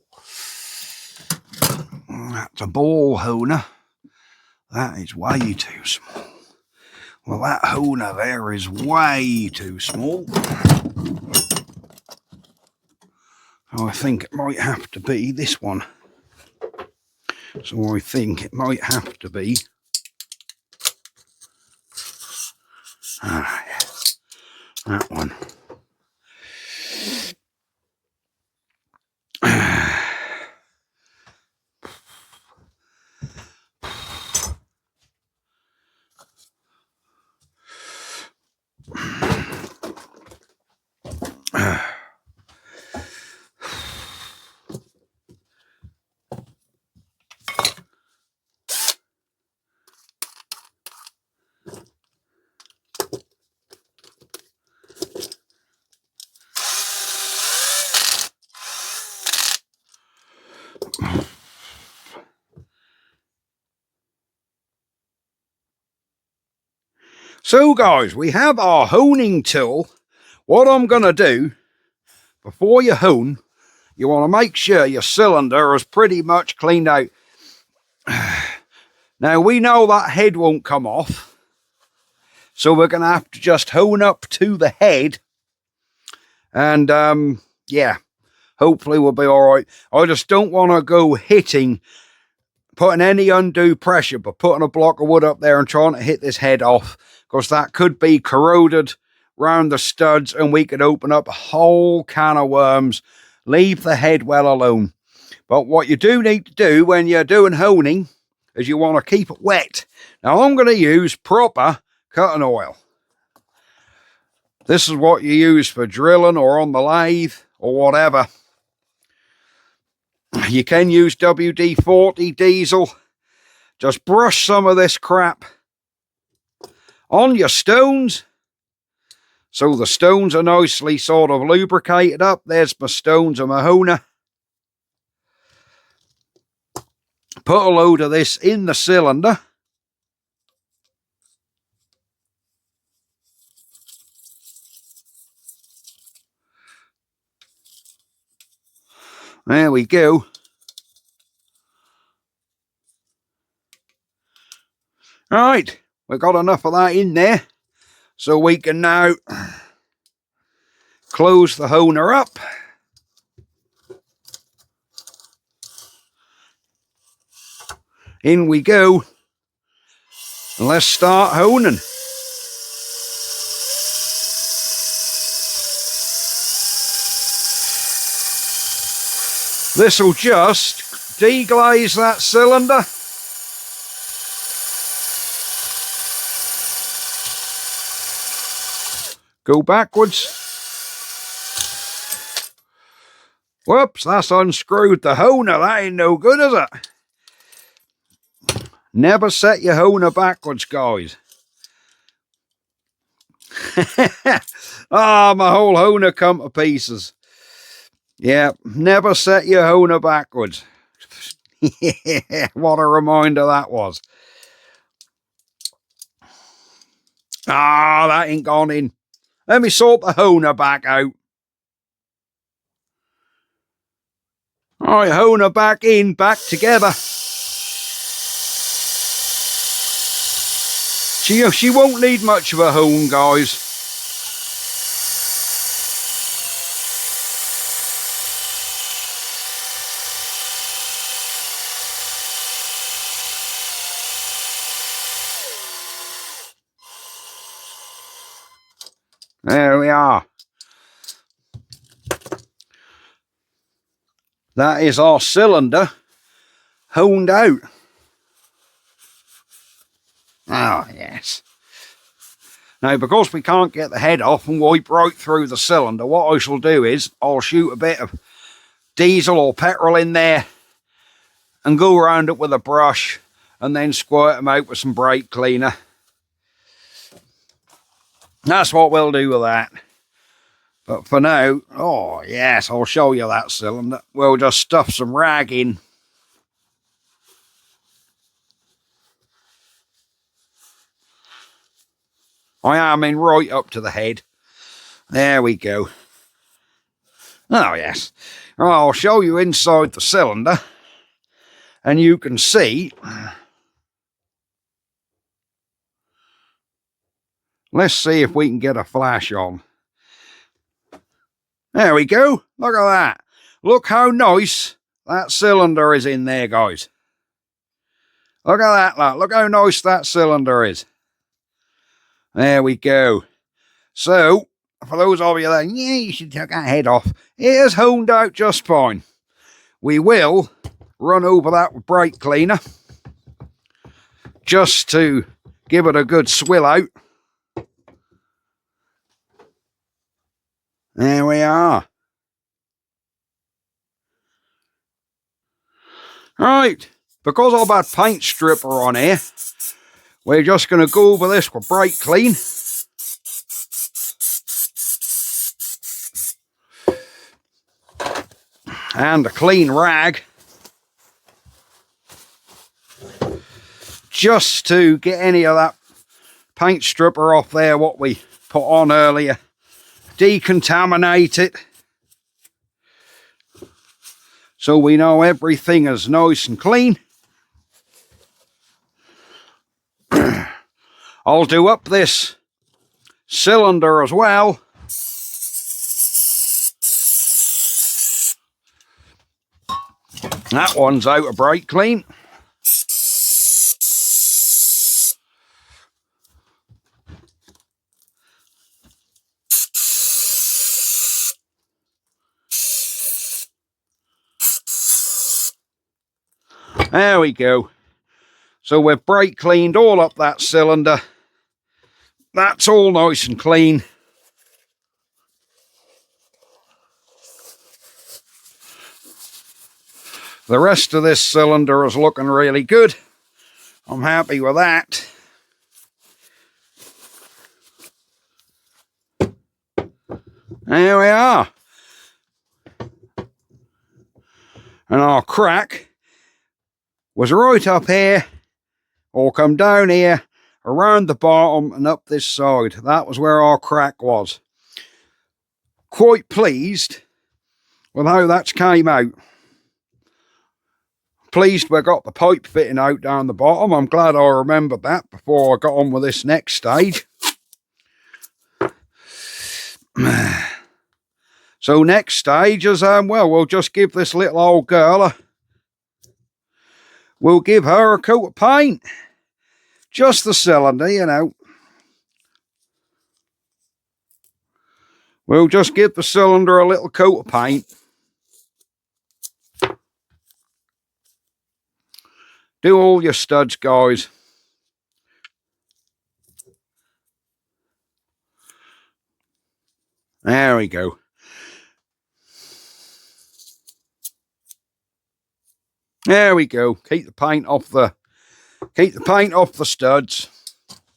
That's a ball honer. That is way too small. Well, that honer there is way too small. So I think it might have to be this one. So I think it might have to be that one. So guys, we have our honing tool. What I'm going to do, before you hone, you want to make sure your cylinder is pretty much cleaned out. Now we know that head won't come off, so we're going to have to just hone up to the head. And yeah, hopefully we'll be all right. I just don't want to go hitting putting any undue pressure, but putting a block of wood up there and trying to hit this head off, because that could be corroded round the studs and we could open up a whole can of worms. Leave the head well alone. But what you do need to do when you're doing honing is you want to keep it wet. Now I'm going to use proper cutting oil. This is what you use for drilling or on the lathe or whatever. You can use WD-40 diesel. Just brush some of this crap on your stones, so the stones are nicely sort of lubricated up. There's my stones and my honer. Put a load of this in the cylinder. There we go. Right, we've got enough of that in there, so we can now close the honer up. In we go. And let's start honing. This will just deglaze that cylinder. Go backwards. Whoops, that's unscrewed the honer. That ain't no good, is it? Never set your honer backwards, guys. Ah, my whole honer come to pieces. Yeah, never set your honer backwards. What a reminder that was. Ah, that ain't gone in. Let me sort the honer back out. All right, honer back in, back together. She won't need much of a hone, guys. There we are. That is our cylinder honed out. Oh, yes. Now, because we can't get the head off and wipe right through the cylinder, what I shall do is I'll shoot a bit of diesel or petrol in there and go around it with a brush and then squirt them out with some brake cleaner. That's what we'll do with that. But for now, oh yes, I'll show you that cylinder. We'll just stuff some rag in. I am in right up to the head. There we go. Oh yes. I'll show you inside the cylinder. And you can see. Let's see if we can get a flash on. There we go. Look at that. Look how nice that cylinder is in there, guys. Look at that. Look how nice that cylinder is. There we go. So, for those of you that, yeah, you should take that head off, it is honed out just fine. We will run over that with brake cleaner just to give it a good swill out. There we are. Right, because I've had paint stripper on here, we're just going to go over this with brake clean. And a clean rag. Just to get any of that paint stripper off there, what we put on earlier. Decontaminate it. So we know everything is nice and clean. I'll do up this cylinder as well. That one's out of brake clean. There we go. So we've brake cleaned all up that cylinder. That's all nice and clean. The rest of this cylinder is looking really good. I'm happy with that. There we are. And our crack was right up here, or come down here, around the bottom and up this side. That was where our crack was. Quite pleased with how that's came out. Pleased we got the pipe fitting out down the bottom. I'm glad I remembered that before I got on with this next stage. So next stage is, well, we'll just give this little old girl we'll give her a coat of paint. Just the cylinder, you know. We'll just give the cylinder a little coat of paint. Do all your studs, guys. There we go. There we go. Keep the paint off the studs.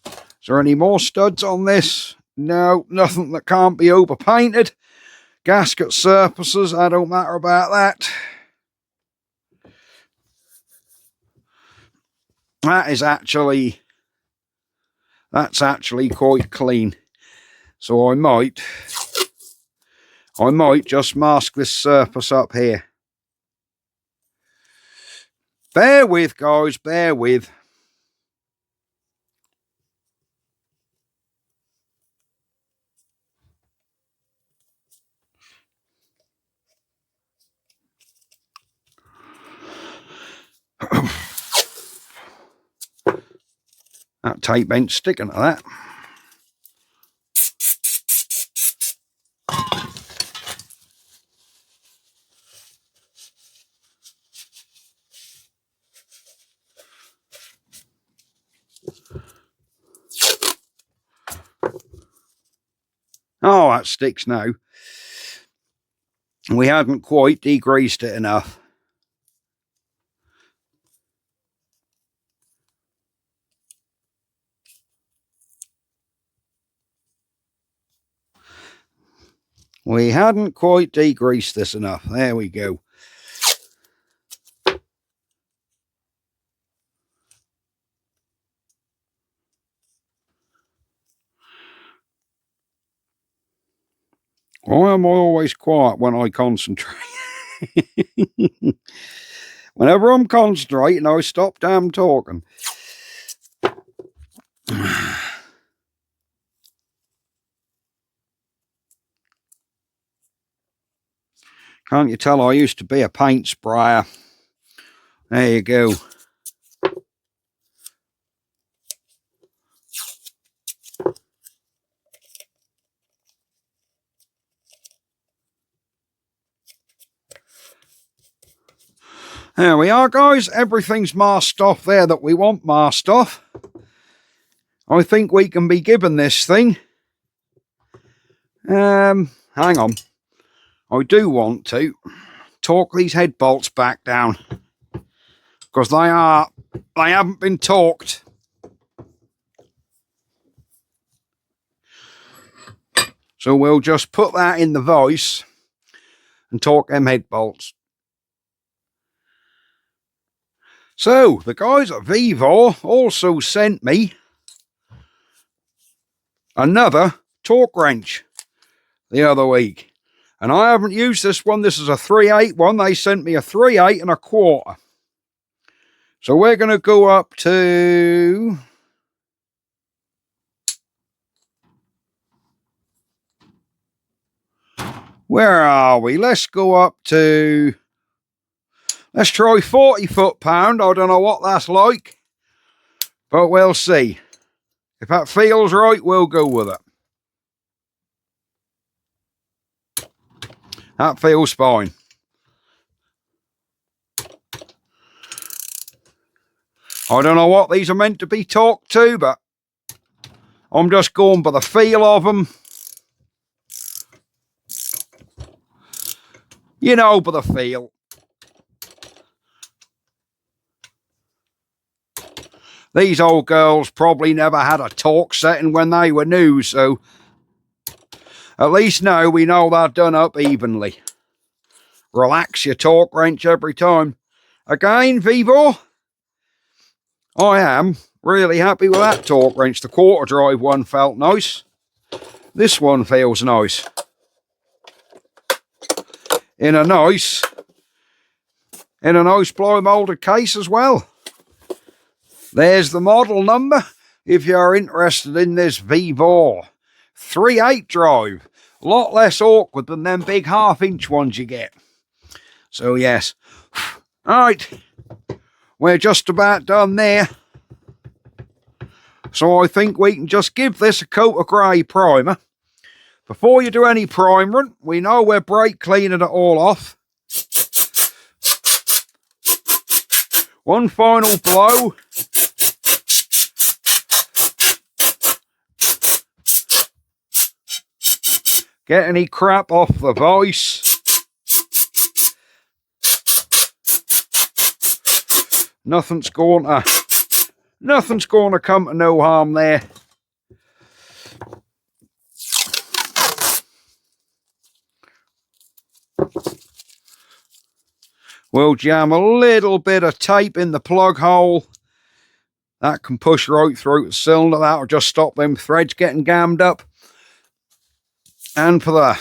Is there any more studs on this? No, nothing that can't be overpainted. Gasket surfaces, I don't matter about that. That's actually quite clean. So I might just mask this surface up here. Bear with, guys, bear with. That tape ain't sticking to that. Oh, that sticks now. We hadn't quite degreased it enough. We hadn't quite degreased this enough. There we go. Why am I always quiet when I concentrate? Whenever I'm concentrating, I stop damn talking. Can't you tell I used to be a paint sprayer? There you go. There we are, guys. Everything's masked off there that we want masked off. I think we can be given this thing. Hang on. I do want to torque these head bolts back down, because they haven't been torqued. So we'll just put that in the vise and torque them head bolts. So the guys at Vivor also sent me another torque wrench the other week. And I haven't used this one. This is a 3/8 one. They sent me a 3/8 and a quarter. So we're going to go up to... Where are we? Let's go up to... Let's try 40 foot-pound. I don't know what that's like, but we'll see. If that feels right, we'll go with it. That feels fine. I don't know what these are meant to be talked to, but I'm just going by the feel of them. You know, by the feel. These old girls probably never had a torque setting when they were new, so at least now we know they're done up evenly. Relax your torque wrench every time. Again, Vivo, I am really happy with that torque wrench. The quarter drive one felt nice. This one feels nice. In a nice ply molded case as well. There's the model number if you're interested in this Vivo 3.8 drive. A lot less awkward than them big 1/2 inch ones you get. So yes. Right, we're just about done there. So I think we can just give this a coat of grey primer. Before you do any primering, we know we're brake cleaning it all off. One final blow. Get any crap off the vice. Nothing's going to come to no harm there. We'll jam a little bit of tape in the plug hole. That can push right through the cylinder. That'll just stop them threads getting gammed up. And for the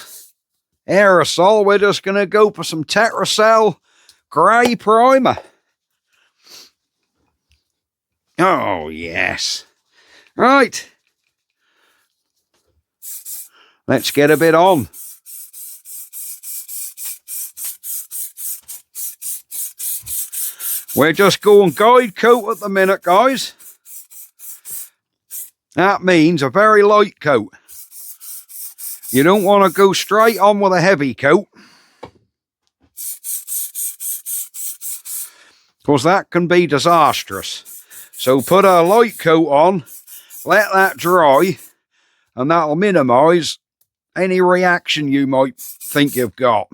aerosol, we're just going to go for some Tetracell grey primer. Oh, yes. Right. Let's get a bit on. We're just going guide coat at the minute, guys. That means a very light coat. You don't want to go straight on with a heavy coat, because that can be disastrous. So put a light coat on, let that dry, and that'll minimise any reaction you might think you've got.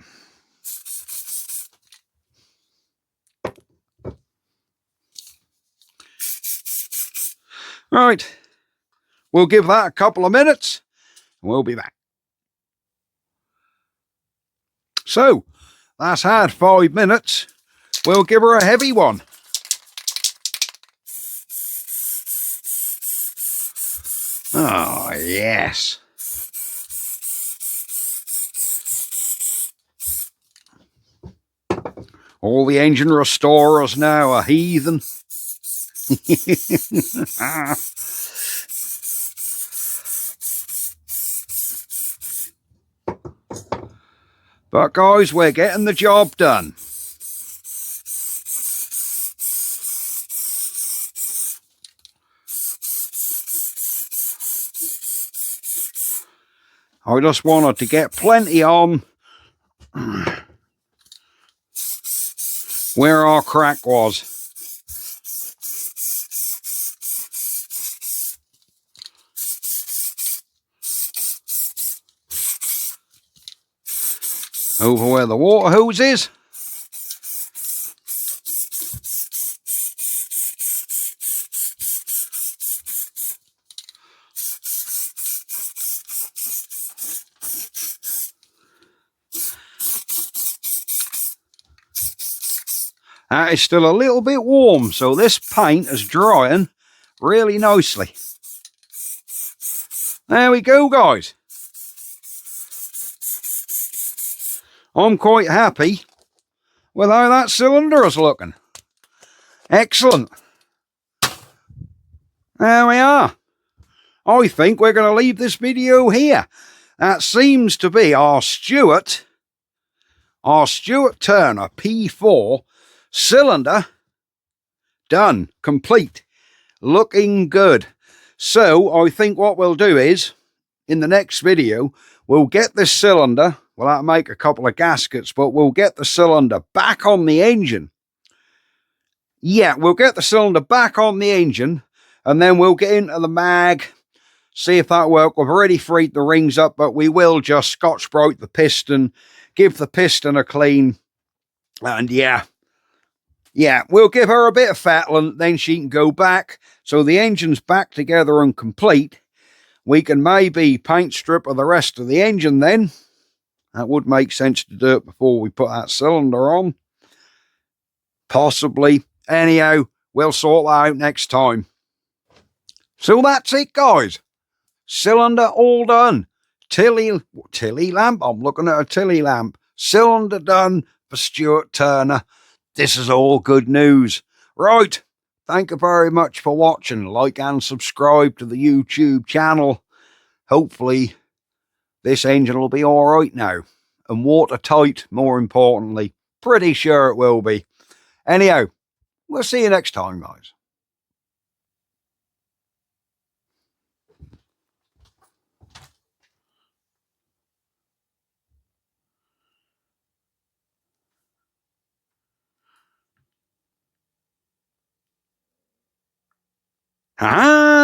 Right, we'll give that a couple of minutes and we'll be back. So, that's had 5 minutes. We'll give her a heavy one. Oh, yes. All the engine restorers now are heathen. But guys, we're getting the job done. I just wanted to get plenty on where our crack was. Over where the water hose is. That is still a little bit warm, so this paint is drying really nicely. There we go, guys. I'm quite happy with how that cylinder is looking. Excellent. There we are. I think we're going to leave this video here. That seems to be our Stuart Turner P4 cylinder done, complete, looking good. So I think what we'll do is, in the next video, we'll get this cylinder, we'll have to make a couple of gaskets, but we'll get the cylinder back on the engine Yeah, we'll get the cylinder back on the engine, and then we'll get into the mag, see if that works. We've already freed the rings up, but we will just Scotch-Brite the piston, give the piston a clean, and yeah, we'll give her a bit of fettling, then she can go back. So the engine's back together and complete. We can maybe paint strip of the rest of the engine then. That would make sense to do it before we put that cylinder on. Possibly. Anyhow, we'll sort that out next time. So that's it, guys. Cylinder all done. Tilly lamp. I'm looking at a Tilly lamp. Cylinder done for Stuart Turner. This is all good news. Right. Thank you very much for watching. Like and subscribe to the YouTube channel. Hopefully, this engine will be all right now. And watertight, more importantly. Pretty sure it will be. Anyhow, we'll see you next time, guys. Hi.